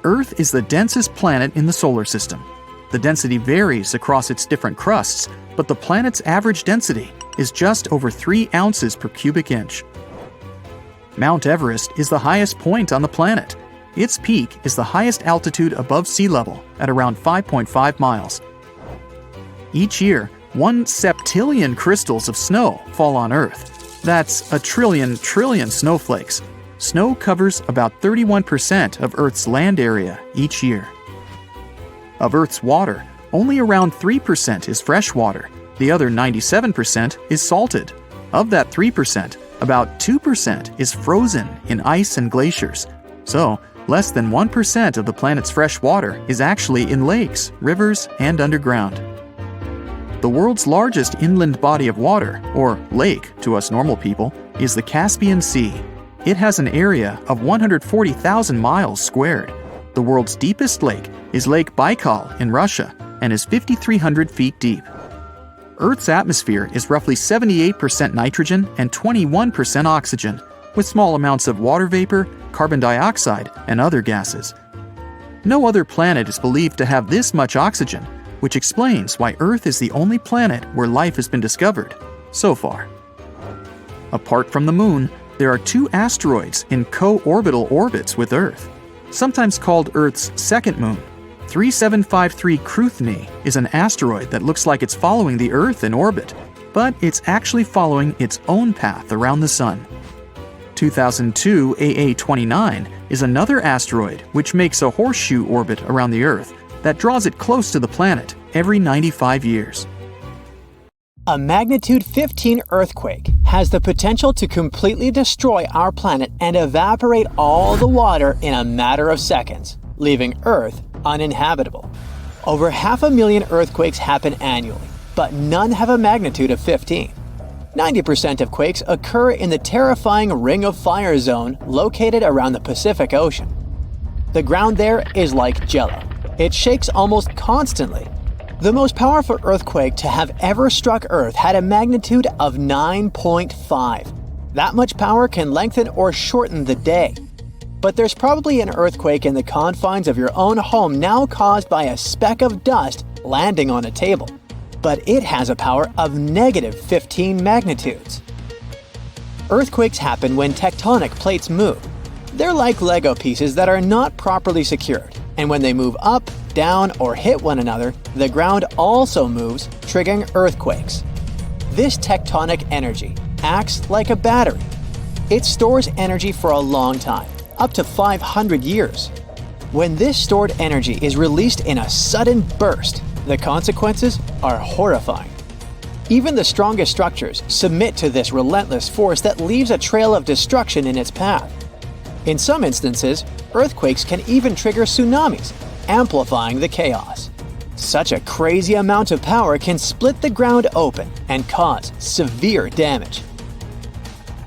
Earth is the densest planet in the solar system. The density varies across its different crusts, but the planet's average density is just over 3 ounces per cubic inch. Mount Everest is the highest point on the planet. Its peak is the highest altitude above sea level at around 5.5 miles. Each year, 1 septillion crystals of snow fall on Earth. That's a trillion snowflakes. Snow covers about 31% of Earth's land area each year. Of Earth's water, only around 3% is fresh water. The other 97% is salted. Of that 3%, about 2% is frozen in ice and glaciers. So, less than 1% of the planet's fresh water is actually in lakes, rivers, and underground. The world's largest inland body of water, or lake to us normal people, is the Caspian Sea. It has an area of 140,000 miles squared. The world's deepest lake is Lake Baikal in Russia and is 5,300 feet deep. Earth's atmosphere is roughly 78% nitrogen and 21% oxygen, with small amounts of water vapor, carbon dioxide, and other gases. No other planet is believed to have this much oxygen, which explains why Earth is the only planet where life has been discovered so far. Apart from the Moon, there are 2 asteroids in co-orbital orbits with Earth, sometimes called Earth's second moon. 3753 Cruithne is an asteroid that looks like it's following the Earth in orbit, but it's actually following its own path around the Sun. 2002 AA29 is another asteroid which makes a horseshoe orbit around the Earth that draws it close to the planet every 95 years. A magnitude 15 earthquake has the potential to completely destroy our planet and evaporate all the water in a matter of seconds, leaving Earth uninhabitable. Over 500,000 earthquakes happen annually, but none have a magnitude of 15. 90% of quakes occur in the terrifying Ring of Fire zone located around the Pacific Ocean. The ground there is like jello. It shakes almost constantly. The most powerful earthquake to have ever struck Earth had a magnitude of 9.5. That much power can lengthen or shorten the day. But there's probably an earthquake in the confines of your own home now caused by a speck of dust landing on a table. But it has a power of negative 15 magnitudes. Earthquakes happen when tectonic plates move. They're like Lego pieces that are not properly secured, and when they move up, down, or hit one another, the ground also moves, triggering earthquakes. This tectonic energy acts like a battery. It stores energy for a long time, up to 500 years. When this stored energy is released in a sudden burst, the consequences are horrifying. Even the strongest structures submit to this relentless force that leaves a trail of destruction in its path. In some instances, earthquakes can even trigger tsunamis, amplifying the chaos. Such a crazy amount of power can split the ground open and cause severe damage.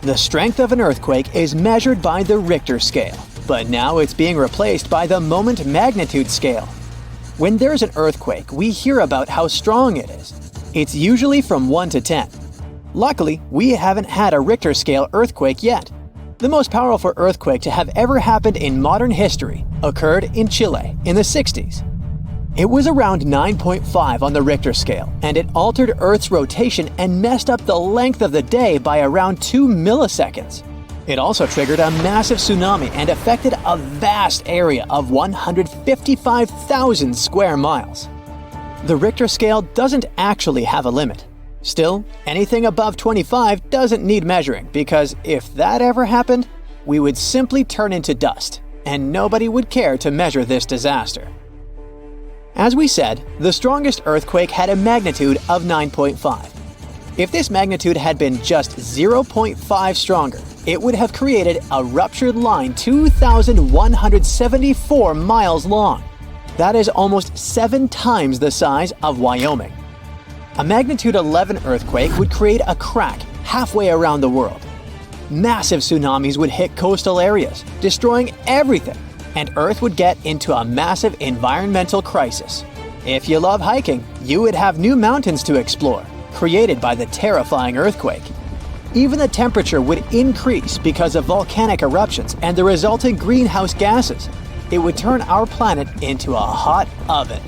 The strength of an earthquake is measured by the Richter scale, but now it's being replaced by the moment magnitude scale. When there's an earthquake, we hear about how strong it is. It's usually from 1 to 10. Luckily, we haven't had a Richter scale earthquake yet. The most powerful earthquake to have ever happened in modern history occurred in Chile in the 60s. It was around 9.5 on the Richter scale, and it altered Earth's rotation and messed up the length of the day by around 2 milliseconds. It also triggered a massive tsunami and affected a vast area of 155,000 square miles. The Richter scale doesn't actually have a limit. Still, anything above 25 doesn't need measuring, because if that ever happened, we would simply turn into dust, and nobody would care to measure this disaster. As we said, the strongest earthquake had a magnitude of 9.5. If this magnitude had been just 0.5 stronger, it would have created a ruptured line 2,174 miles long. That is almost 7 times the size of Wyoming. A magnitude 11 earthquake would create a crack halfway around the world. Massive tsunamis would hit coastal areas, destroying everything, and Earth would get into a massive environmental crisis. If you love hiking, you would have new mountains to explore, created by the terrifying earthquake. Even the temperature would increase because of volcanic eruptions and the resulting greenhouse gases. It would turn our planet into a hot oven.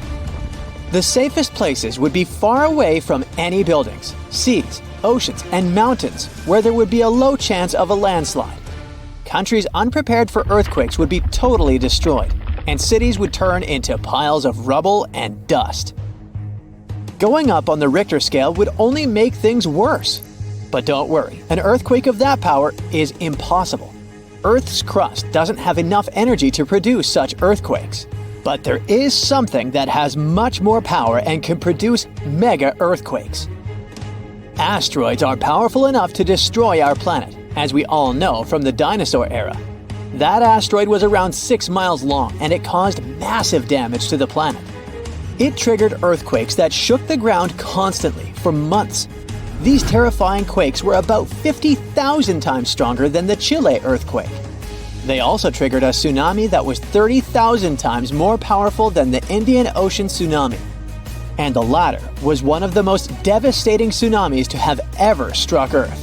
The safest places would be far away from any buildings, seas, oceans, and mountains where there would be a low chance of a landslide. Countries unprepared for earthquakes would be totally destroyed, and cities would turn into piles of rubble and dust. Going up on the Richter scale would only make things worse. But don't worry, an earthquake of that power is impossible. Earth's crust doesn't have enough energy to produce such earthquakes. But there is something that has much more power and can produce mega-earthquakes. Asteroids are powerful enough to destroy our planet, as we all know from the dinosaur era. That asteroid was around 6 miles long, and it caused massive damage to the planet. It triggered earthquakes that shook the ground constantly for months. These terrifying quakes were about 50,000 times stronger than the Chile earthquake. They also triggered a tsunami that was 30,000 times more powerful than the Indian Ocean tsunami. And the latter was one of the most devastating tsunamis to have ever struck Earth.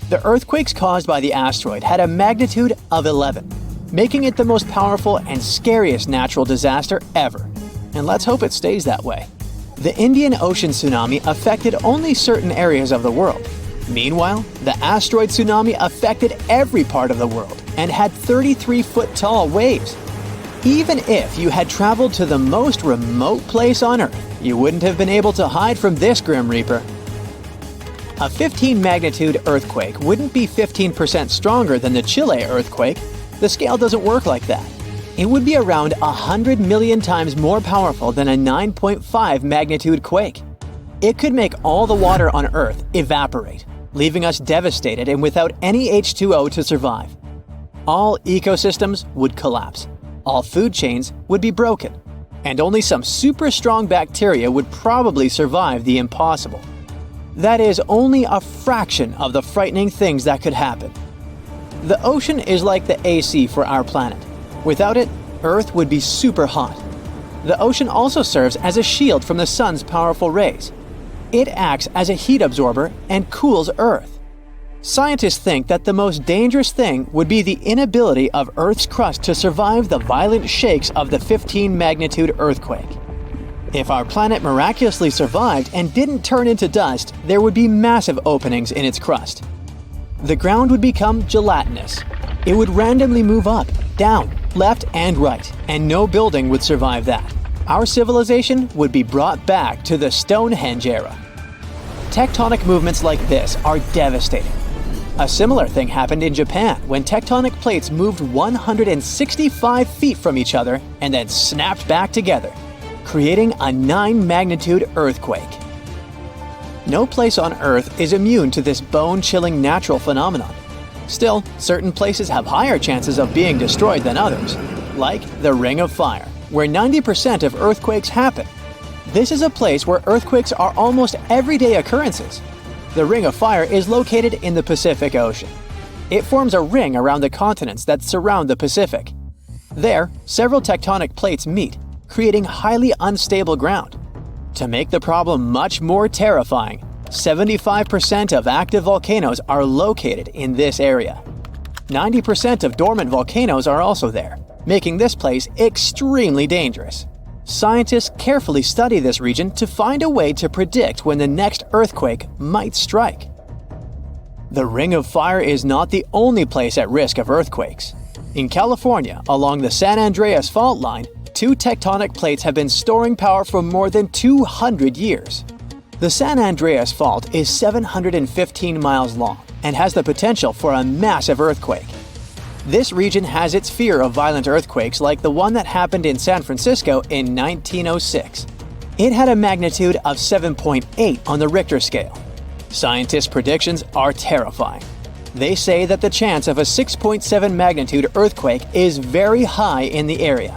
The earthquakes caused by the asteroid had a magnitude of 11, making it the most powerful and scariest natural disaster ever. And let's hope it stays that way. The Indian Ocean tsunami affected only certain areas of the world. Meanwhile, the asteroid tsunami affected every part of the world and had 33-foot-tall waves. Even if you had traveled to the most remote place on Earth, you wouldn't have been able to hide from this Grim Reaper. A 15-magnitude earthquake wouldn't be 15% stronger than the Chile earthquake. The scale doesn't work like that. It would be around 100 million times more powerful than a 9.5 magnitude quake. It could make all the water on Earth evaporate, leaving us devastated and without any H2O to survive. All ecosystems would collapse, all food chains would be broken, and only some super strong bacteria would probably survive the impossible. That is only a fraction of the frightening things that could happen. The ocean is like the AC for our planet. Without it, Earth would be super hot. The ocean also serves as a shield from the sun's powerful rays. It acts as a heat absorber and cools Earth. Scientists think that the most dangerous thing would be the inability of Earth's crust to survive the violent shakes of the 15-magnitude earthquake. If our planet miraculously survived and didn't turn into dust, there would be massive openings in its crust. The ground would become gelatinous. It would randomly move up, down, left, and right, and no building would survive that. Our civilization would be brought back to the Stonehenge era. Tectonic movements like this are devastating. A similar thing happened in Japan when tectonic plates moved 165 feet from each other and then snapped back together, creating a 9-magnitude earthquake. No place on Earth is immune to this bone-chilling natural phenomenon. Still, certain places have higher chances of being destroyed than others, like the Ring of Fire, where 90% of earthquakes happen. This is a place where earthquakes are almost everyday occurrences. The Ring of Fire is located in the Pacific Ocean. It forms a ring around the continents that surround the Pacific. There, several tectonic plates meet, creating highly unstable ground. To make the problem much more terrifying, 75% of active volcanoes are located in this area. 90% of dormant volcanoes are also there, making this place extremely dangerous. Scientists carefully study this region to find a way to predict when the next earthquake might strike. The Ring of Fire is not the only place at risk of earthquakes. In California, along the San Andreas Fault line, 2 tectonic plates have been storing power for more than 200 years. The San Andreas Fault is 715 miles long and has the potential for a massive earthquake. This region has its fear of violent earthquakes like the one that happened in San Francisco in 1906. It had a magnitude of 7.8 on the Richter scale. Scientists' predictions are terrifying. They say that the chance of a 6.7 magnitude earthquake is very high in the area.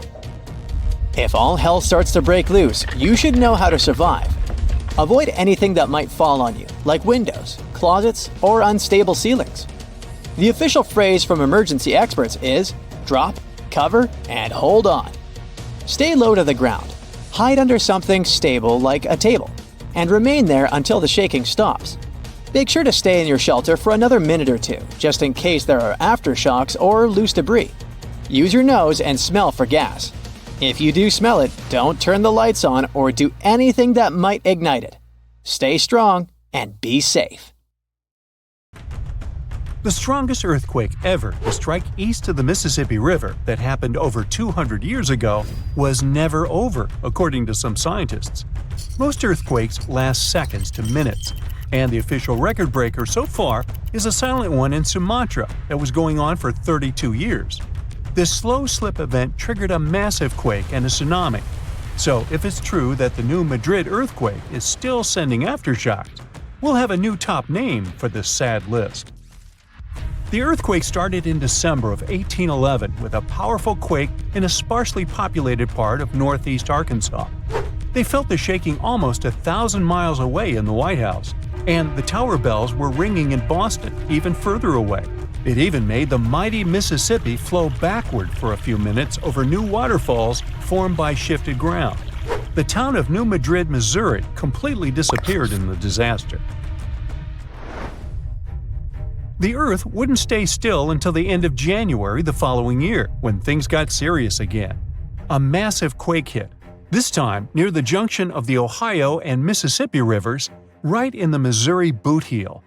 If all hell starts to break loose, you should know how to survive. Avoid anything that might fall on you, like windows, closets, or unstable ceilings. The official phrase from emergency experts is drop, cover, and hold on. Stay low to the ground. Hide under something stable like a table, and remain there until the shaking stops. Make sure to stay in your shelter for another minute or two, just in case there are aftershocks or loose debris. Use your nose and smell for gas. If you do smell it, don't turn the lights on or do anything that might ignite it. Stay strong and be safe. The strongest earthquake ever to strike east of the Mississippi River that happened over 200 years ago was never over, according to some scientists. Most earthquakes last seconds to minutes, and the official record breaker so far is a silent one in Sumatra that was going on for 32 years. This slow slip event triggered a massive quake and a tsunami. So if it's true that the new Madrid earthquake is still sending aftershocks, we'll have a new top name for this sad list. The earthquake started in December of 1811 with a powerful quake in a sparsely populated part of northeast Arkansas. They felt the shaking almost 1,000 miles away in the White House, and the tower bells were ringing in Boston, even further away. It even made the mighty Mississippi flow backward for a few minutes over new waterfalls formed by shifted ground. The town of New Madrid, Missouri, completely disappeared in the disaster. The Earth wouldn't stay still until the end of January the following year, when things got serious again. A massive quake hit, this time near the junction of the Ohio and Mississippi rivers, right in the Missouri boot heel.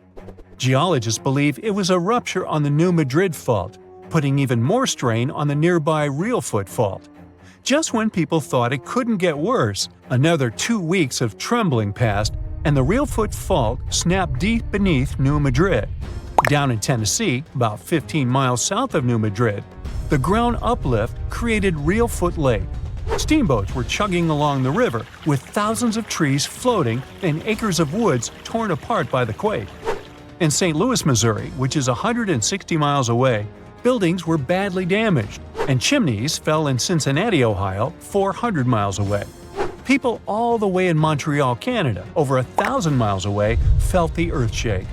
Geologists believe it was a rupture on the New Madrid Fault, putting even more strain on the nearby Reelfoot Fault. Just when people thought it couldn't get worse, another 2 weeks of trembling passed, and the Reelfoot Fault snapped deep beneath New Madrid. Down in Tennessee, about 15 miles south of New Madrid, the ground uplift created Reelfoot Lake. Steamboats were chugging along the river, with thousands of trees floating and acres of woods torn apart by the quake. In St. Louis, Missouri, which is 160 miles away, buildings were badly damaged, and chimneys fell in Cincinnati, Ohio, 400 miles away. People all the way in Montreal, Canada, over 1,000 miles away, felt the earthshake.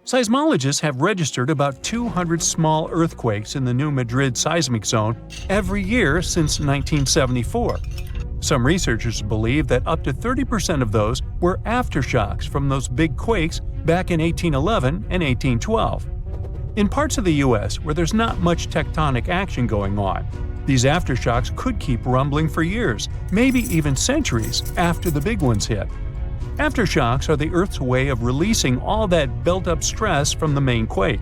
Seismologists have registered about 200 small earthquakes in the New Madrid seismic zone every year since 1974. Some researchers believe that up to 30% of those were aftershocks from those big quakes back in 1811 and 1812. In parts of the U.S. where there's not much tectonic action going on, these aftershocks could keep rumbling for years, maybe even centuries, after the big ones hit. Aftershocks are the Earth's way of releasing all that built-up stress from the main quake.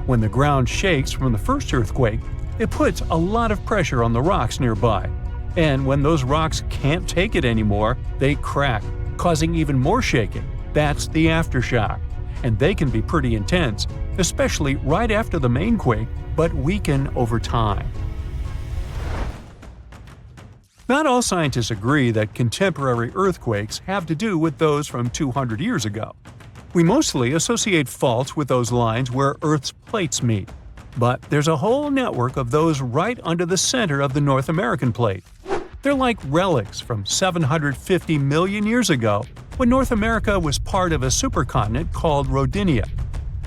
When the ground shakes from the first earthquake, it puts a lot of pressure on the rocks nearby. And when those rocks can't take it anymore, they crack, causing even more shaking. That's the aftershock. And they can be pretty intense, especially right after the main quake, but weaken over time. Not all scientists agree that contemporary earthquakes have to do with those from 200 years ago. We mostly associate faults with those lines where Earth's plates meet. But there's a whole network of those right under the center of the North American plate. They're like relics from 750 million years ago, when North America was part of a supercontinent called Rodinia.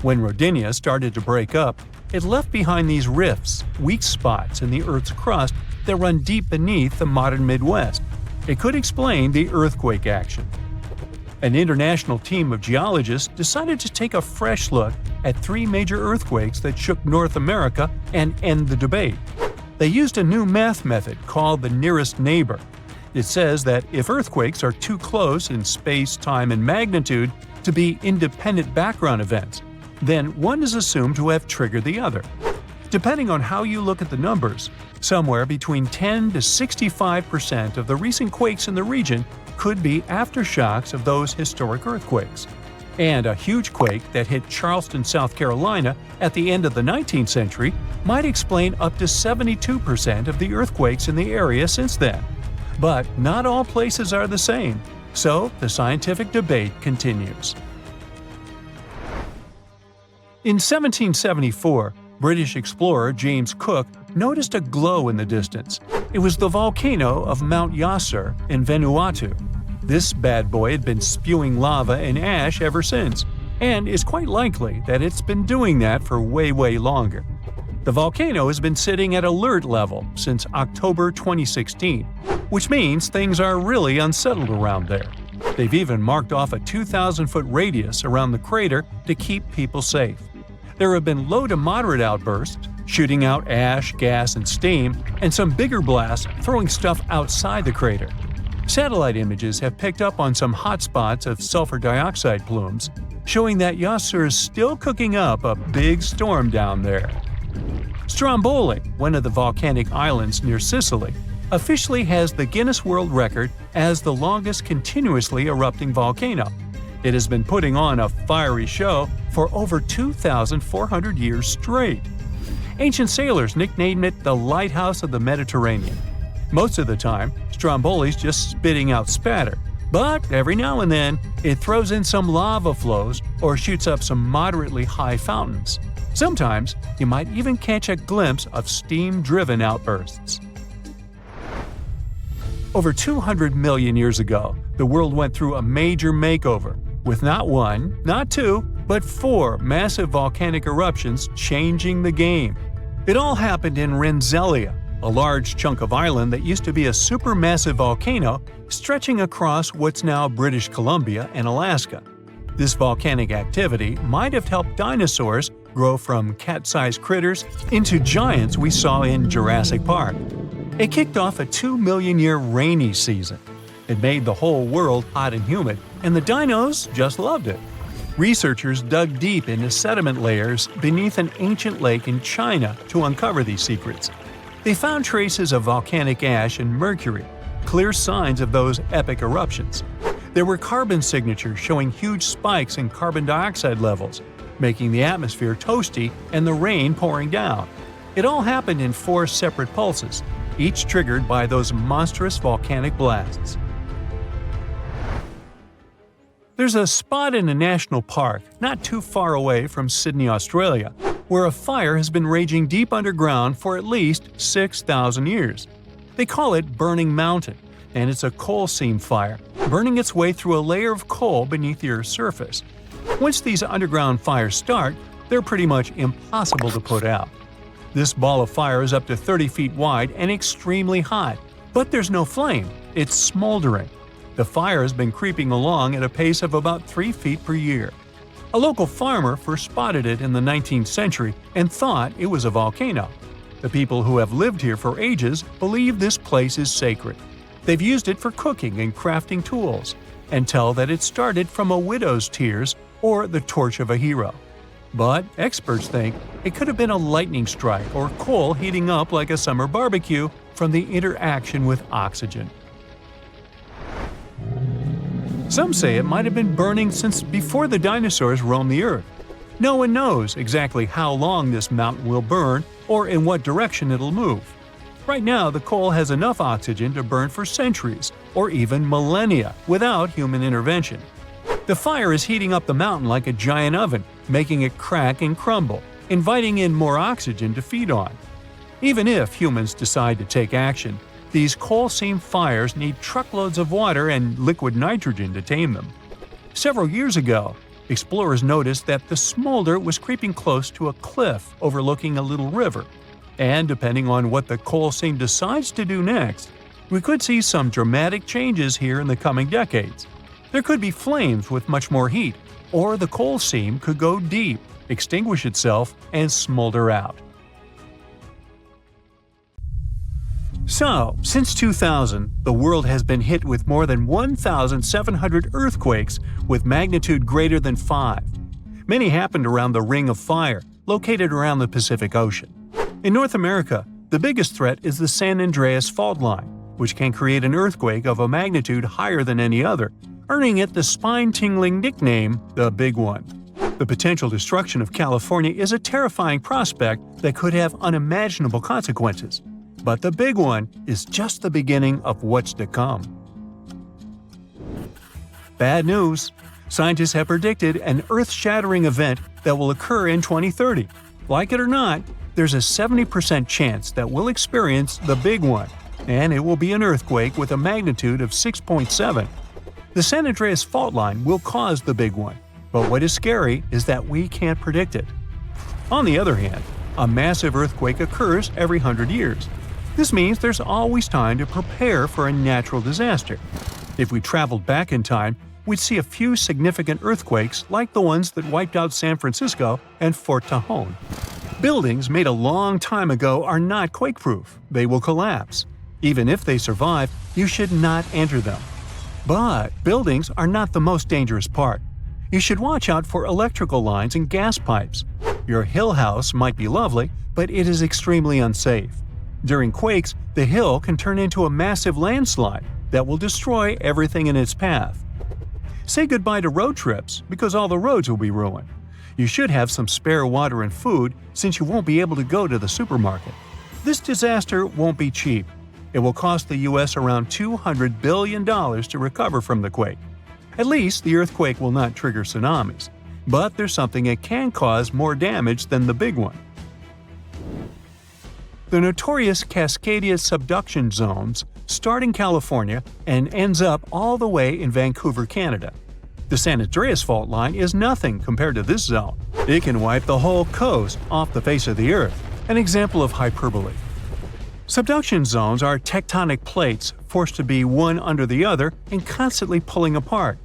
When Rodinia started to break up, it left behind these rifts, weak spots in the Earth's crust that run deep beneath the modern Midwest. It could explain the earthquake action. An international team of geologists decided to take a fresh look at 3 major earthquakes that shook North America and end the debate. They used a new math method called the nearest neighbor. It says that if earthquakes are too close in space, time, and magnitude to be independent background events, then one is assumed to have triggered the other. Depending on how you look at the numbers, somewhere between 10 to 65% of the recent quakes in the region could be aftershocks of those historic earthquakes. And a huge quake that hit Charleston, South Carolina at the end of the 19th century might explain up to 72% of the earthquakes in the area since then. But not all places are the same, so the scientific debate continues. In 1774, British explorer James Cook noticed a glow in the distance. It was the volcano of Mount Yasur in Vanuatu. This bad boy had been spewing lava and ash ever since, and is quite likely that it's been doing that for way longer. The volcano has been sitting at alert level since October 2016, which means things are really unsettled around there. They've even marked off a 2,000-foot radius around the crater to keep people safe. There have been low to moderate outbursts, shooting out ash, gas, and steam, and some bigger blasts throwing stuff outside the crater. Satellite images have picked up on some hot spots of sulfur dioxide plumes, showing that Yasur is still cooking up a big storm down there. Stromboli, one of the volcanic islands near Sicily, officially has the Guinness World Record as the longest continuously erupting volcano. It has been putting on a fiery show for over 2,400 years straight. Ancient sailors nicknamed it the Lighthouse of the Mediterranean. Most of the time, Stromboli's just spitting out spatter, but every now and then it throws in some lava flows or shoots up some moderately high fountains. Sometimes you might even catch a glimpse of steam-driven outbursts. Over 200 million years ago, the world went through a major makeover, with not one, not two, but 4 massive volcanic eruptions changing the game. It all happened in Rensselaer, a large chunk of island that used to be a supermassive volcano stretching across what's now British Columbia and Alaska. This volcanic activity might have helped dinosaurs grow from cat-sized critters into giants we saw in Jurassic Park. It kicked off a 2-million-year rainy season. It made the whole world hot and humid, and the dinos just loved it. Researchers dug deep into sediment layers beneath an ancient lake in China to uncover these secrets. They found traces of volcanic ash and mercury, clear signs of those epic eruptions. There were carbon signatures showing huge spikes in carbon dioxide levels, making the atmosphere toasty and the rain pouring down. It all happened in 4 separate pulses, each triggered by those monstrous volcanic blasts. There's a spot in a national park not too far away from Sydney, Australia, where a fire has been raging deep underground for at least 6,000 years. They call it Burning Mountain, and it's a coal seam fire, burning its way through a layer of coal beneath the Earth's surface. Once these underground fires start, they're pretty much impossible to put out. This ball of fire is up to 30 feet wide and extremely hot, but there's no flame, it's smoldering. The fire has been creeping along at a pace of about 3 feet per year. A local farmer first spotted it in the 19th century and thought it was a volcano. The people who have lived here for ages believe this place is sacred. They've used it for cooking and crafting tools, and tell that it started from a widow's tears or the torch of a hero. But experts think it could have been a lightning strike or coal heating up like a summer barbecue from the interaction with oxygen. Some say it might have been burning since before the dinosaurs roamed the Earth. No one knows exactly how long this mountain will burn or in what direction it'll move. Right now, the coal has enough oxygen to burn for centuries or even millennia without human intervention. The fire is heating up the mountain like a giant oven, making it crack and crumble, inviting in more oxygen to feed on. Even if humans decide to take action, these coal seam fires need truckloads of water and liquid nitrogen to tame them. Several years ago, explorers noticed that the smolder was creeping close to a cliff overlooking a little river. And depending on what the coal seam decides to do next, we could see some dramatic changes here in the coming decades. There could be flames with much more heat, or the coal seam could go deep, extinguish itself, and smolder out. So, since 2000, the world has been hit with more than 1,700 earthquakes with magnitude greater than 5. Many happened around the Ring of Fire, located around the Pacific Ocean. In North America, the biggest threat is the San Andreas Fault Line, which can create an earthquake of a magnitude higher than any other, earning it the spine-tingling nickname, the Big One. The potential destruction of California is a terrifying prospect that could have unimaginable consequences. But the Big One is just the beginning of what's to come. Bad news! Scientists have predicted an earth-shattering event that will occur in 2030. Like it or not, there's a 70% chance that we'll experience the Big One, and it will be an earthquake with a magnitude of 6.7. The San Andreas Fault Line will cause the Big One, but what is scary is that we can't predict it. On the other hand, a massive earthquake occurs every 100 years. This means there's always time to prepare for a natural disaster. If we traveled back in time, we'd see a few significant earthquakes like the ones that wiped out San Francisco and Fort Tajon. Buildings made a long time ago are not quake-proof. They will collapse. Even if they survive, you should not enter them. But buildings are not the most dangerous part. You should watch out for electrical lines and gas pipes. Your hill house might be lovely, but it is extremely unsafe. During quakes, the hill can turn into a massive landslide that will destroy everything in its path. Say goodbye to road trips because all the roads will be ruined. You should have some spare water and food since you won't be able to go to the supermarket. This disaster won't be cheap. It will cost the U.S. around $200 billion to recover from the quake. At least the earthquake will not trigger tsunamis. But there's something it can cause more damage than the Big One. The notorious Cascadia subduction zones start in California and ends up all the way in Vancouver, Canada. The San Andreas Fault Line is nothing compared to this zone. It can wipe the whole coast off the face of the Earth, an example of hyperbole. Subduction zones are tectonic plates forced to be one under the other and constantly pulling apart.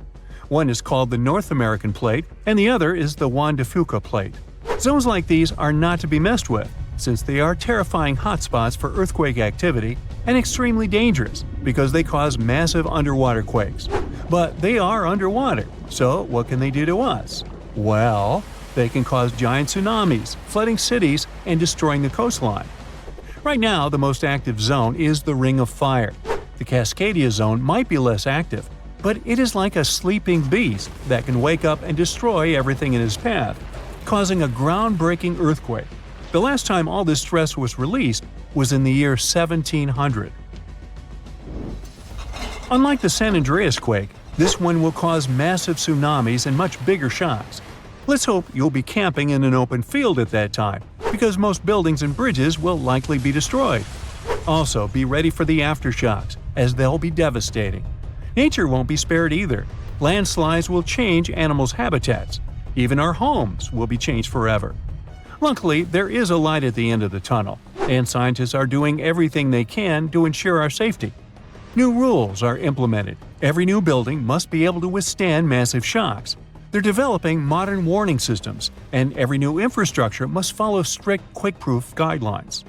One is called the North American Plate and the other is the Juan de Fuca Plate. Zones like these are not to be messed with, since they are terrifying hotspots for earthquake activity and extremely dangerous because they cause massive underwater quakes. But they are underwater, so what can they do to us? Well, they can cause giant tsunamis, flooding cities, and destroying the coastline. Right now, the most active zone is the Ring of Fire. The Cascadia zone might be less active, but it is like a sleeping beast that can wake up and destroy everything in its path, causing a groundbreaking earthquake. The last time all this stress was released was in the year 1700. Unlike the San Andreas quake, this one will cause massive tsunamis and much bigger shocks. Let's hope you'll be camping in an open field at that time, because most buildings and bridges will likely be destroyed. Also, be ready for the aftershocks, as they'll be devastating. Nature won't be spared either. Landslides will change animals' habitats. Even our homes will be changed forever. Luckily, there is a light at the end of the tunnel, and scientists are doing everything they can to ensure our safety. New rules are implemented. Every new building must be able to withstand massive shocks. They're developing modern warning systems, and every new infrastructure must follow strict quake-proof guidelines.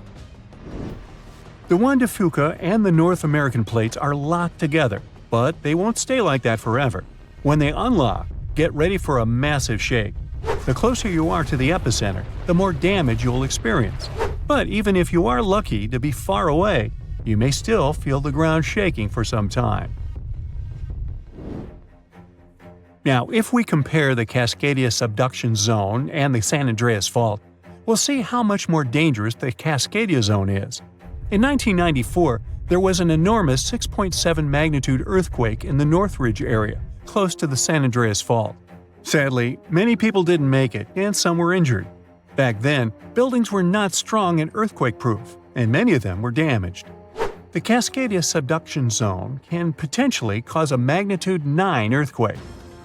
The Juan de Fuca and the North American plates are locked together, but they won't stay like that forever. When they unlock, get ready for a massive shake. The closer you are to the epicenter, the more damage you'll experience. But even if you are lucky to be far away, you may still feel the ground shaking for some time. Now, if we compare the Cascadia subduction zone and the San Andreas Fault, we'll see how much more dangerous the Cascadia zone is. In 1994, there was an enormous 6.7 magnitude earthquake in the Northridge area, close to the San Andreas Fault. Sadly, many people didn't make it, and some were injured. Back then, buildings were not strong and earthquake-proof, and many of them were damaged. The Cascadia subduction zone can potentially cause a magnitude 9 earthquake.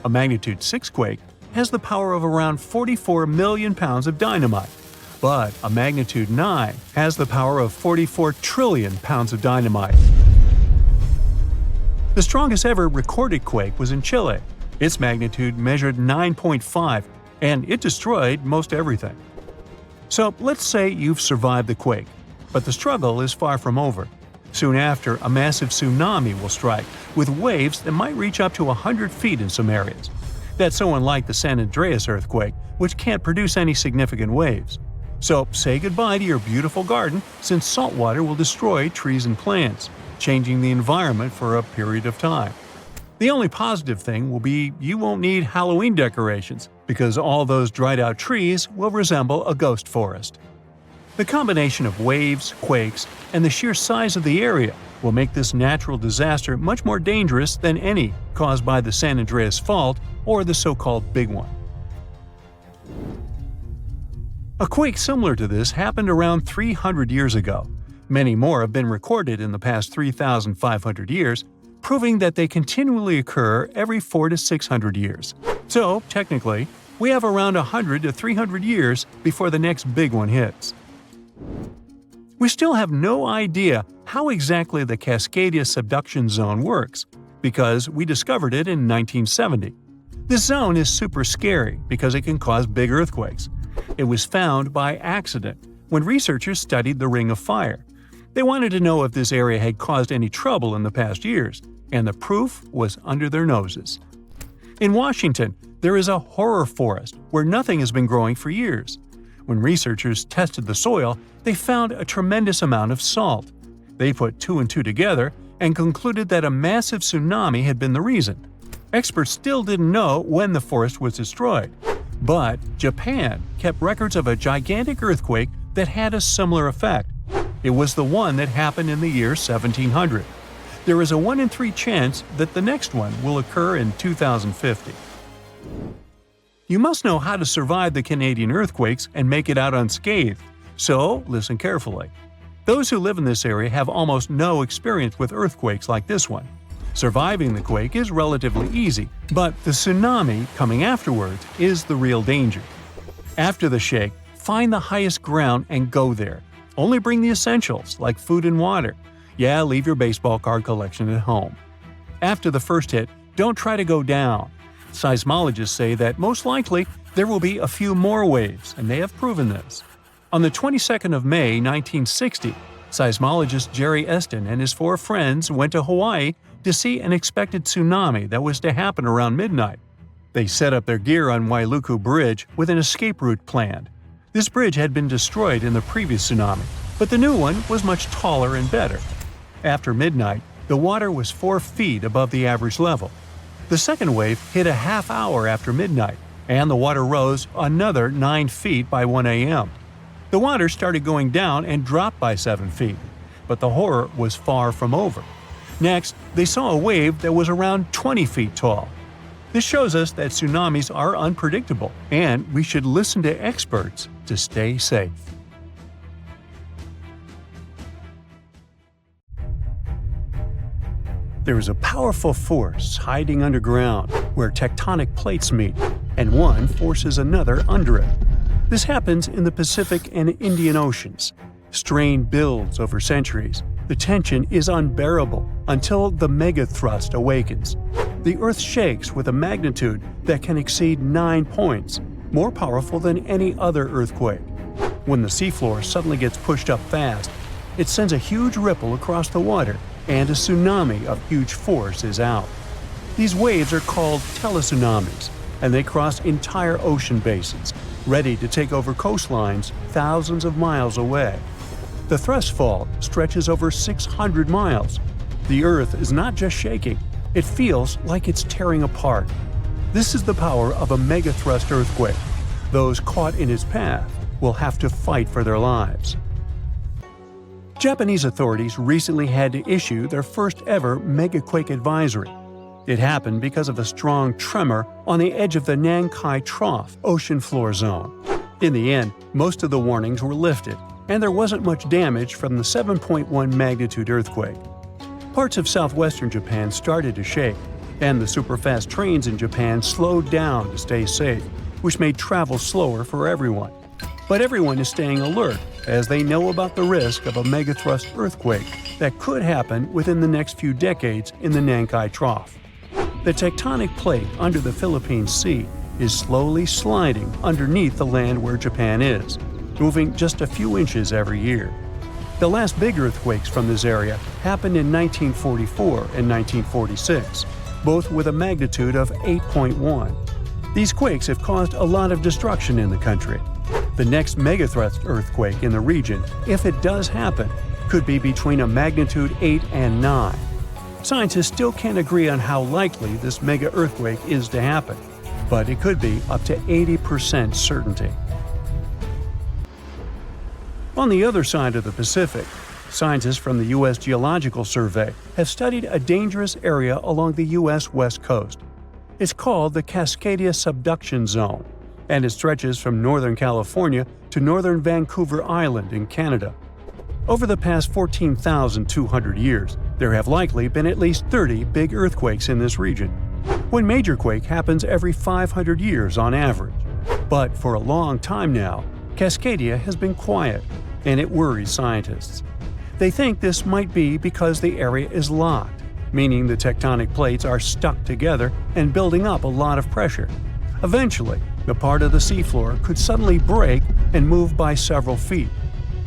A magnitude 6 quake has the power of around 44 million pounds of dynamite, but a magnitude 9 has the power of 44 trillion pounds of dynamite. The strongest ever recorded quake was in Chile. Its magnitude measured 9.5, and it destroyed most everything. So let's say you've survived the quake, but the struggle is far from over. Soon after, a massive tsunami will strike, with waves that might reach up to 100 feet in some areas. That's so unlike the San Andreas earthquake, which can't produce any significant waves. So say goodbye to your beautiful garden, since salt water will destroy trees and plants, changing the environment for a period of time. The only positive thing will be you won't need Halloween decorations, because all those dried out trees will resemble a ghost forest. The combination of waves, quakes, and the sheer size of the area will make this natural disaster much more dangerous than any caused by the San Andreas Fault or the so-called Big One. A quake similar to this happened around 300 years ago. Many more have been recorded in the past 3,500 years, proving that they continually occur every 400 to 600 years. So, technically, we have around 100 to 300 years before the next big one hits. We still have no idea how exactly the Cascadia subduction zone works, because we discovered it in 1970. This zone is super scary because it can cause big earthquakes. It was found by accident when researchers studied the Ring of Fire. They wanted to know if this area had caused any trouble in the past years, and the proof was under their noses. In Washington, there is a horror forest where nothing has been growing for years. When researchers tested the soil, they found a tremendous amount of salt. They put two and two together and concluded that a massive tsunami had been the reason. Experts still didn't know when the forest was destroyed. But Japan kept records of a gigantic earthquake that had a similar effect. It was the one that happened in the year 1700. There is a 1 in 3 chance that the next one will occur in 2050. You must know how to survive the Canadian earthquakes and make it out unscathed, so listen carefully. Those who live in this area have almost no experience with earthquakes like this one. Surviving the quake is relatively easy, but the tsunami coming afterwards is the real danger. After the shake, find the highest ground and go there. Only bring the essentials, like food and water. Yeah, leave your baseball card collection at home. After the first hit, don't try to go down. Seismologists say that most likely there will be a few more waves, and they have proven this. On the 22nd of May, 1960, seismologist Jerry Eston and his 4 friends went to Hawaii to see an expected tsunami that was to happen around midnight. They set up their gear on Wailuku Bridge with an escape route planned. This bridge had been destroyed in the previous tsunami, but the new one was much taller and better. After midnight, the water was 4 feet above the average level. The second wave hit a half hour after midnight, and the water rose another 9 feet by 1 a.m. The water started going down and dropped by 7 feet, but the horror was far from over. Next, they saw a wave that was around 20 feet tall. This shows us that tsunamis are unpredictable, and we should listen to experts to stay safe. There is a powerful force hiding underground where tectonic plates meet, and one forces another under it. This happens in the Pacific and Indian Oceans. Strain builds over centuries. The tension is unbearable until the megathrust awakens. The Earth shakes with a magnitude that can exceed 9 points, more powerful than any other earthquake. When the seafloor suddenly gets pushed up fast, it sends a huge ripple across the water, and a tsunami of huge force is out. These waves are called teletsunamis, and they cross entire ocean basins, ready to take over coastlines thousands of miles away. The thrust fault stretches over 600 miles. The Earth is not just shaking, it feels like it's tearing apart. This is the power of a megathrust earthquake. Those caught in its path will have to fight for their lives. Japanese authorities recently had to issue their first ever megaquake advisory. It happened because of a strong tremor on the edge of the Nankai Trough ocean floor zone. In the end, most of the warnings were lifted, and there wasn't much damage from the 7.1 magnitude earthquake. Parts of southwestern Japan started to shake, and the superfast trains in Japan slowed down to stay safe, which made travel slower for everyone. But everyone is staying alert as they know about the risk of a megathrust earthquake that could happen within the next few decades in the Nankai Trough. The tectonic plate under the Philippine Sea is slowly sliding underneath the land where Japan is, moving just a few inches every year. The last big earthquakes from this area happened in 1944 and 1946, both with a magnitude of 8.1. These quakes have caused a lot of destruction in the country. The next megathrust earthquake in the region, if it does happen, could be between a magnitude 8 and 9. Scientists still can't agree on how likely this mega-earthquake is to happen, but it could be up to 80% certainty. On the other side of the Pacific, scientists from the U.S. Geological Survey have studied a dangerous area along the U.S. West Coast. It's called the Cascadia Subduction Zone, and it stretches from northern California to northern Vancouver Island in Canada. Over the past 14,200 years, there have likely been at least 30 big earthquakes in this region. One major quake happens every 500 years on average. But for a long time now, Cascadia has been quiet, and it worries scientists. They think this might be because the area is locked, meaning the tectonic plates are stuck together and building up a lot of pressure. Eventually, the part of the seafloor could suddenly break and move by several feet.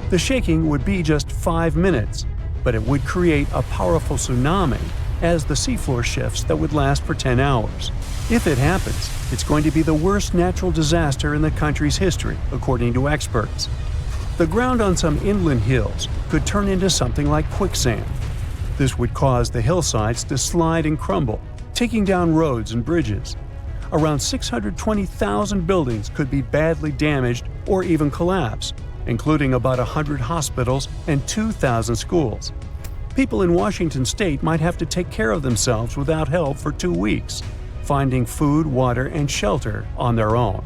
The shaking would be just 5 minutes, but it would create a powerful tsunami as the seafloor shifts that would last for 10 hours. If it happens, it's going to be the worst natural disaster in the country's history, according to experts. The ground on some inland hills could turn into something like quicksand. This would cause the hillsides to slide and crumble, taking down roads and bridges. Around 620,000 buildings could be badly damaged or even collapse, including about 100 hospitals and 2,000 schools. People in Washington state might have to take care of themselves without help for 2 weeks, finding food, water, and shelter on their own.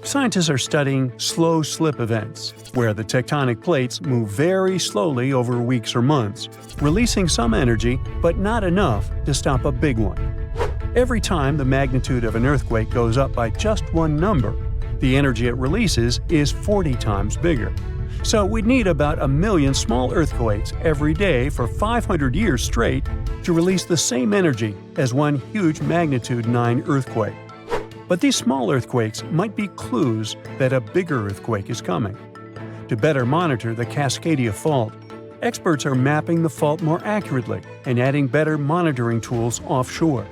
Scientists are studying slow slip events, where the tectonic plates move very slowly over weeks or months, releasing some energy but not enough to stop a big one. Every time the magnitude of an earthquake goes up by just one number, the energy it releases is 40 times bigger. So we'd need about 1 million small earthquakes every day for 500 years straight to release the same energy as one huge magnitude 9 earthquake. But these small earthquakes might be clues that a bigger earthquake is coming. To better monitor the Cascadia Fault, experts are mapping the fault more accurately and adding better monitoring tools offshore.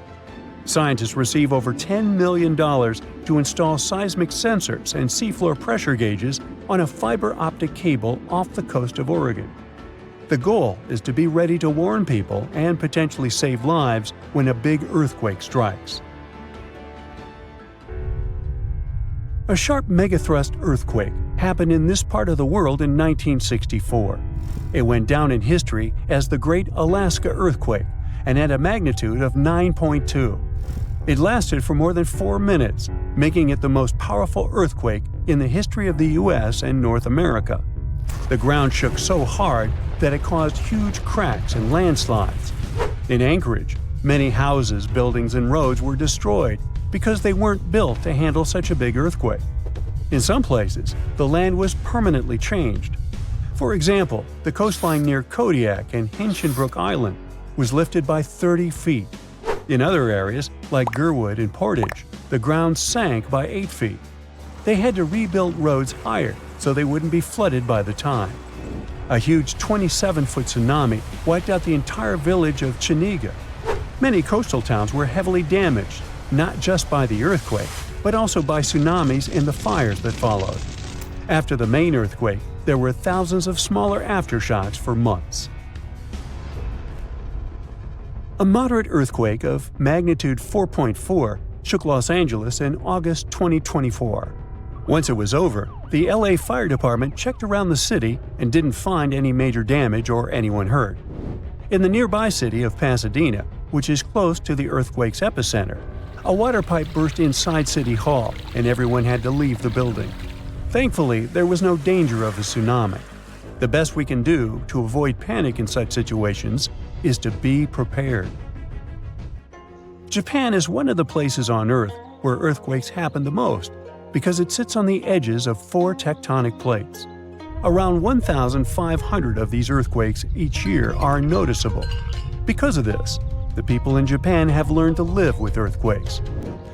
Scientists receive over $10 million to install seismic sensors and seafloor pressure gauges on a fiber optic cable off the coast of Oregon. The goal is to be ready to warn people and potentially save lives when a big earthquake strikes. A sharp megathrust earthquake happened in this part of the world in 1964. It went down in history as the Great Alaska Earthquake and had a magnitude of 9.2. It lasted for more than 4 minutes, making it the most powerful earthquake in the history of the U.S. and North America. The ground shook so hard that it caused huge cracks and landslides. In Anchorage, many houses, buildings, and roads were destroyed because they weren't built to handle such a big earthquake. In some places, the land was permanently changed. For example, the coastline near Kodiak and Hinchinbrook Island was lifted by 30 feet. In other areas, like Gerwood and Portage, the ground sank by 8 feet. They had to rebuild roads higher so they wouldn't be flooded by the time. A huge 27-foot tsunami wiped out the entire village of Chiniga. Many coastal towns were heavily damaged, not just by the earthquake, but also by tsunamis and the fires that followed. After the main earthquake, there were thousands of smaller aftershocks for months. A moderate earthquake of magnitude 4.4 shook Los Angeles in August 2024. Once it was over, the LA Fire Department checked around the city and didn't find any major damage or anyone hurt. In the nearby city of Pasadena, which is close to the earthquake's epicenter, a water pipe burst inside City Hall and everyone had to leave the building. Thankfully, there was no danger of a tsunami. The best we can do to avoid panic in such situations is to be prepared. Japan is one of the places on Earth where earthquakes happen the most because it sits on the edges of 4 tectonic plates. Around 1,500 of these earthquakes each year are noticeable. Because of this, the people in Japan have learned to live with earthquakes.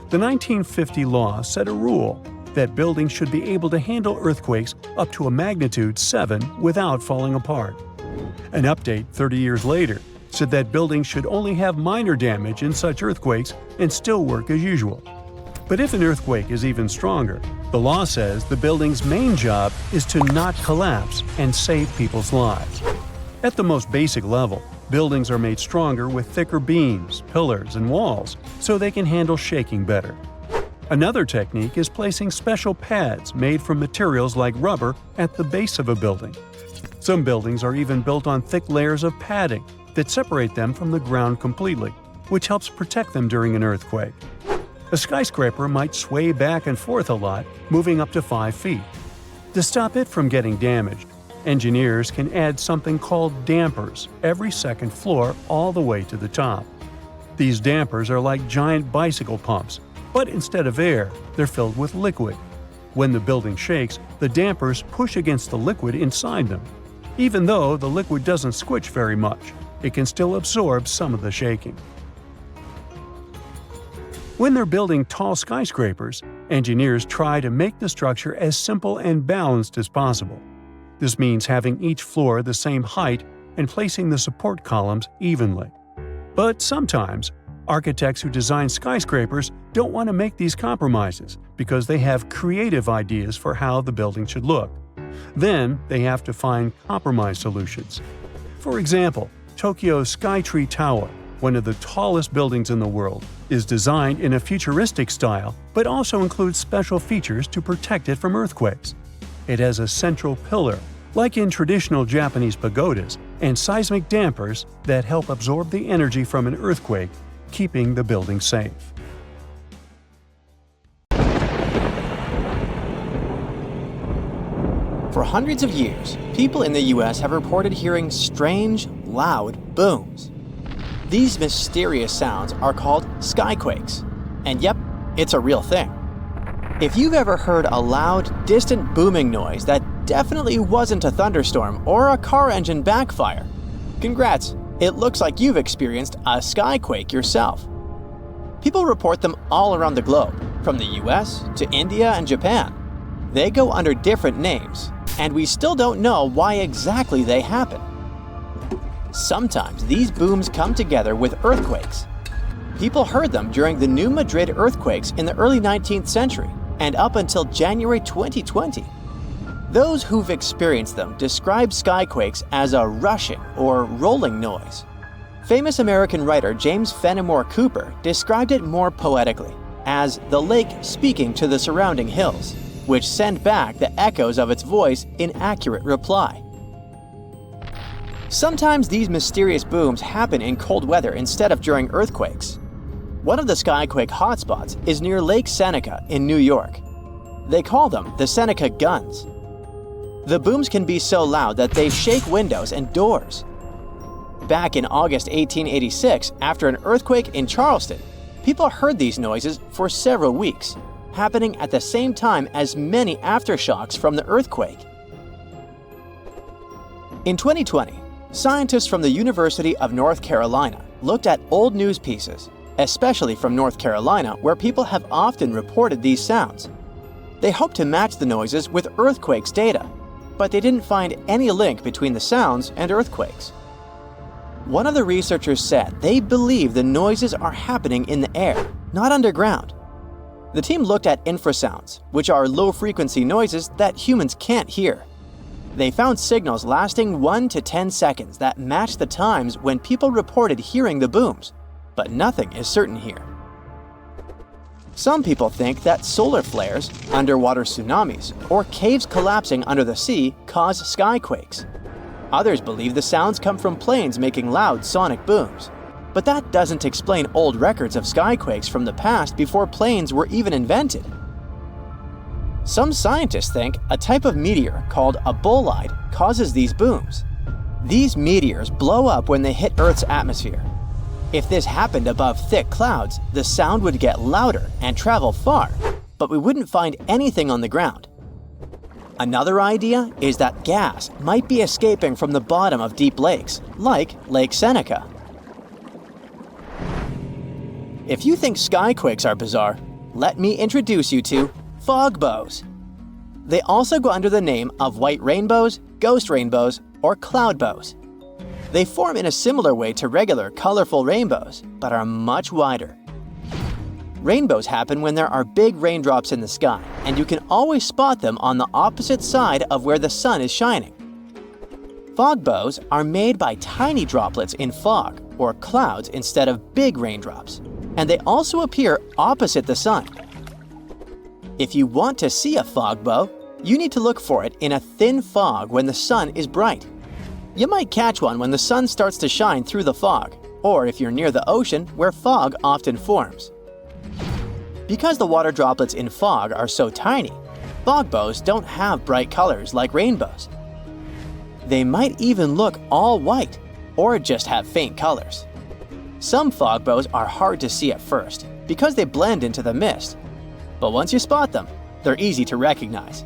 The 1950 law set a rule: that buildings should be able to handle earthquakes up to a magnitude 7 without falling apart. An update 30 years later said that buildings should only have minor damage in such earthquakes and still work as usual. But if an earthquake is even stronger, the law says the building's main job is to not collapse and save people's lives. At the most basic level, buildings are made stronger with thicker beams, pillars, and walls so they can handle shaking better. Another technique is placing special pads made from materials like rubber at the base of a building. Some buildings are even built on thick layers of padding that separate them from the ground completely, which helps protect them during an earthquake. A skyscraper might sway back and forth a lot, moving up to 5 feet. To stop it from getting damaged, engineers can add something called dampers every second floor all the way to the top. These dampers are like giant bicycle pumps, but instead of air, they're filled with liquid. When the building shakes, the dampers push against the liquid inside them. Even though the liquid doesn't squish very much, it can still absorb some of the shaking. When they're building tall skyscrapers, engineers try to make the structure as simple and balanced as possible. This means having each floor the same height and placing the support columns evenly. But sometimes, architects who design skyscrapers don't want to make these compromises because they have creative ideas for how the building should look. Then they have to find compromise solutions. For example, Tokyo's Skytree Tower, one of the tallest buildings in the world, is designed in a futuristic style but also includes special features to protect it from earthquakes. It has a central pillar, like in traditional Japanese pagodas, and seismic dampers that help absorb the energy from an earthquake, keeping the building safe. For hundreds of years, people in the US have reported hearing strange, loud booms. These mysterious sounds are called skyquakes. And yep, it's a real thing. If you've ever heard a loud, distant booming noise that definitely wasn't a thunderstorm or a car engine backfire, congrats, it looks like you've experienced a skyquake yourself. People report them all around the globe, from the US to India and Japan. They go under different names, and we still don't know why exactly they happen. Sometimes these booms come together with earthquakes. People heard them during the New Madrid earthquakes in the early 19th century and up until January 2020. Those who've experienced them describe skyquakes as a rushing or rolling noise. Famous American writer James Fenimore Cooper described it more poetically as the lake speaking to the surrounding hills, which send back the echoes of its voice in accurate reply. Sometimes these mysterious booms happen in cold weather instead of during earthquakes. One of the skyquake hotspots is near Lake Seneca in New York. They call them the Seneca guns. The booms can be so loud that they shake windows and doors. Back in August 1886, after an earthquake in Charleston, people heard these noises for several weeks, happening at the same time as many aftershocks from the earthquake. In 2020, scientists from the University of North Carolina looked at old news pieces, especially from North Carolina, where people have often reported these sounds. They hoped to match the noises with earthquakes data, but they didn't find any link between the sounds and earthquakes. One of the researchers said they believe the noises are happening in the air, not underground. The team looked at infrasounds, which are low-frequency noises that humans can't hear. They found signals lasting 1 to 10 seconds that matched the times when people reported hearing the booms, but nothing is certain here. Some people think that solar flares, underwater tsunamis, or caves collapsing under the sea cause skyquakes. Others believe the sounds come from planes making loud sonic booms. But that doesn't explain old records of skyquakes from the past before planes were even invented. Some scientists think a type of meteor called a bolide causes these booms. These meteors blow up when they hit Earth's atmosphere. If this happened above thick clouds, the sound would get louder and travel far, but we wouldn't find anything on the ground. Another idea is that gas might be escaping from the bottom of deep lakes, like Lake Seneca. If you think skyquakes are bizarre, let me introduce you to fog bows. They also go under the name of white rainbows, ghost rainbows, or cloud bows. They form in a similar way to regular colorful rainbows, but are much wider. Rainbows happen when there are big raindrops in the sky, and you can always spot them on the opposite side of where the sun is shining. Fog bows are made by tiny droplets in fog or clouds instead of big raindrops, and they also appear opposite the sun. If you want to see a fog bow, you need to look for it in a thin fog when the sun is bright. You might catch one when the sun starts to shine through the fog, or if you're near the ocean where fog often forms. Because the water droplets in fog are so tiny, fog bows don't have bright colors like rainbows. They might even look all white, or just have faint colors. Some fog bows are hard to see at first because they blend into the mist, but once you spot them, they're easy to recognize.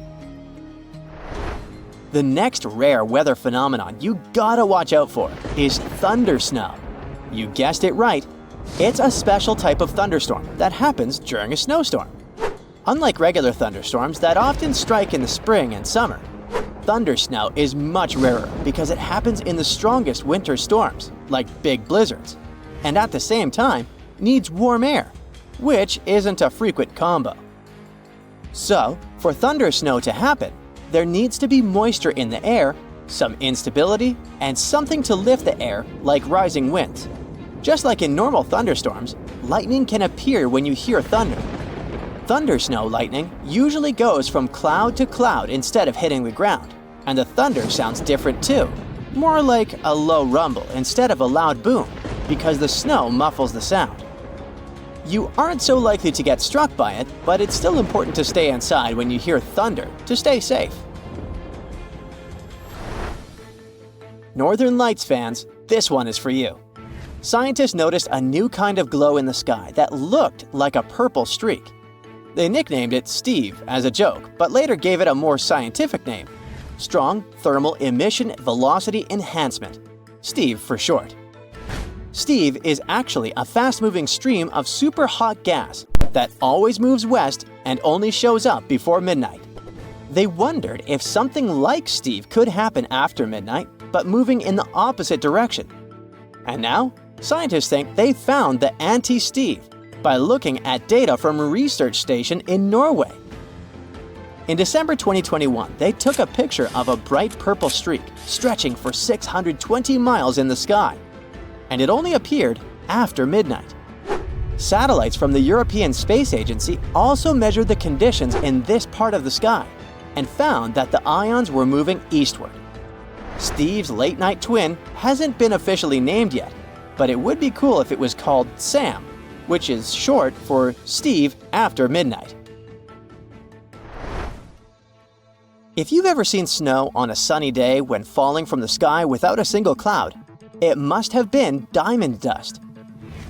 The next rare weather phenomenon you gotta watch out for is thunder snow. You guessed it right, it's a special type of thunderstorm that happens during a snowstorm. Unlike regular thunderstorms that often strike in the spring and summer, thunder snow is much rarer because it happens in the strongest winter storms, like big blizzards, and at the same time needs warm air, which isn't a frequent combo. So, for thunder snow to happen, there needs to be moisture in the air, some instability, and something to lift the air like rising winds. Just like in normal thunderstorms, lightning can appear when you hear thunder. Thunder snow lightning usually goes from cloud to cloud instead of hitting the ground, and the thunder sounds different too, more like a low rumble instead of a loud boom, because the snow muffles the sound. You aren't so likely to get struck by it, but it's still important to stay inside when you hear thunder to stay safe. Northern Lights fans, this one is for you. Scientists noticed a new kind of glow in the sky that looked like a purple streak. They nicknamed it Steve as a joke, but later gave it a more scientific name: Strong Thermal Emission Velocity Enhancement, Steve for short. Steve is actually a fast-moving stream of super hot gas that always moves west and only shows up before midnight. They wondered if something like Steve could happen after midnight, but moving in the opposite direction. And now, scientists think they found the anti-Steve by looking at data from a research station in Norway. In December 2021, they took a picture of a bright purple streak stretching for 620 miles in the sky, and it only appeared after midnight. Satellites from the European Space Agency also measured the conditions in this part of the sky and found that the ions were moving eastward. Steve's late-night twin hasn't been officially named yet, but it would be cool if it was called SAM, which is short for Steve After Midnight. If you've ever seen snow on a sunny day when falling from the sky without a single cloud, it must have been diamond dust.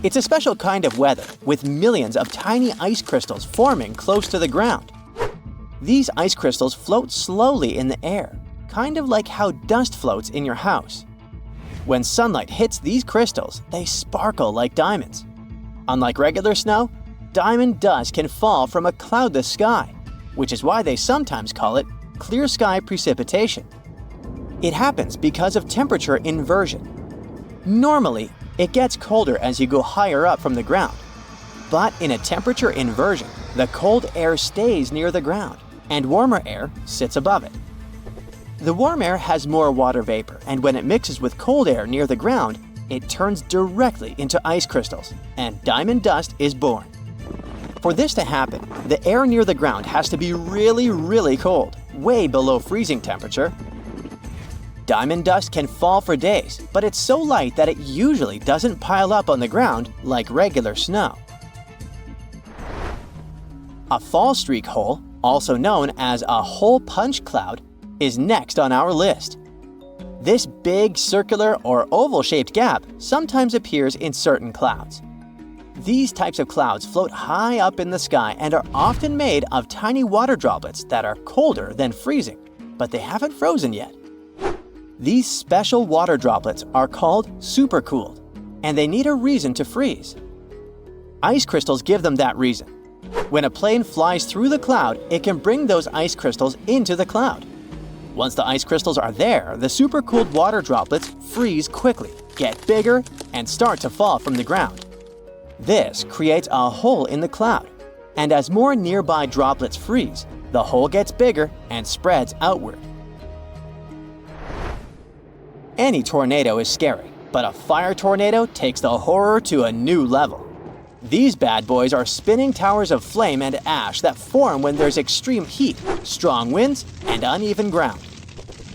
It's a special kind of weather with millions of tiny ice crystals forming close to the ground. These ice crystals float slowly in the air, kind of like how dust floats in your house. When sunlight hits these crystals, they sparkle like diamonds. Unlike regular snow, diamond dust can fall from a cloudless sky, which is why they sometimes call it clear sky precipitation. It happens because of temperature inversion. Normally, it gets colder as you go higher up from the ground. But in a temperature inversion, the cold air stays near the ground, and warmer air sits above it. The warm air has more water vapor, and when it mixes with cold air near the ground, it turns directly into ice crystals, and diamond dust is born. For this to happen, the air near the ground has to be really, really cold, way below freezing temperature. Diamond dust can fall for days, but it's so light that it usually doesn't pile up on the ground like regular snow. A fall streak hole, also known as a hole punch cloud, is next on our list. This big circular or oval-shaped gap sometimes appears in certain clouds. These types of clouds float high up in the sky and are often made of tiny water droplets that are colder than freezing, but they haven't frozen yet. These special water droplets are called supercooled, and they need a reason to freeze. Ice crystals give them that reason. When a plane flies through the cloud, it can bring those ice crystals into the cloud. Once the ice crystals are there, the supercooled water droplets freeze quickly, get bigger, and start to fall from the ground. This creates a hole in the cloud, and as more nearby droplets freeze, the hole gets bigger and spreads outward. Any tornado is scary, but a fire tornado takes the horror to a new level. These bad boys are spinning towers of flame and ash that form when there's extreme heat, strong winds, and uneven ground.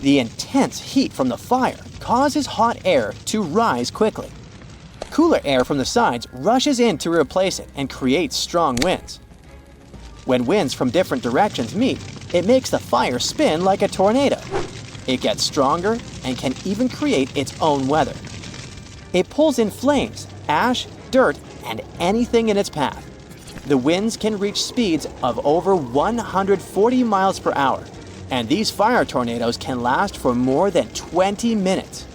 The intense heat from the fire causes hot air to rise quickly. Cooler air from the sides rushes in to replace it and creates strong winds. When winds from different directions meet, it makes the fire spin like a tornado. It gets stronger and can even create its own weather. It pulls in flames, ash, dirt, and anything in its path. The winds can reach speeds of over 140 miles per hour, and these fire tornadoes can last for more than 20 minutes.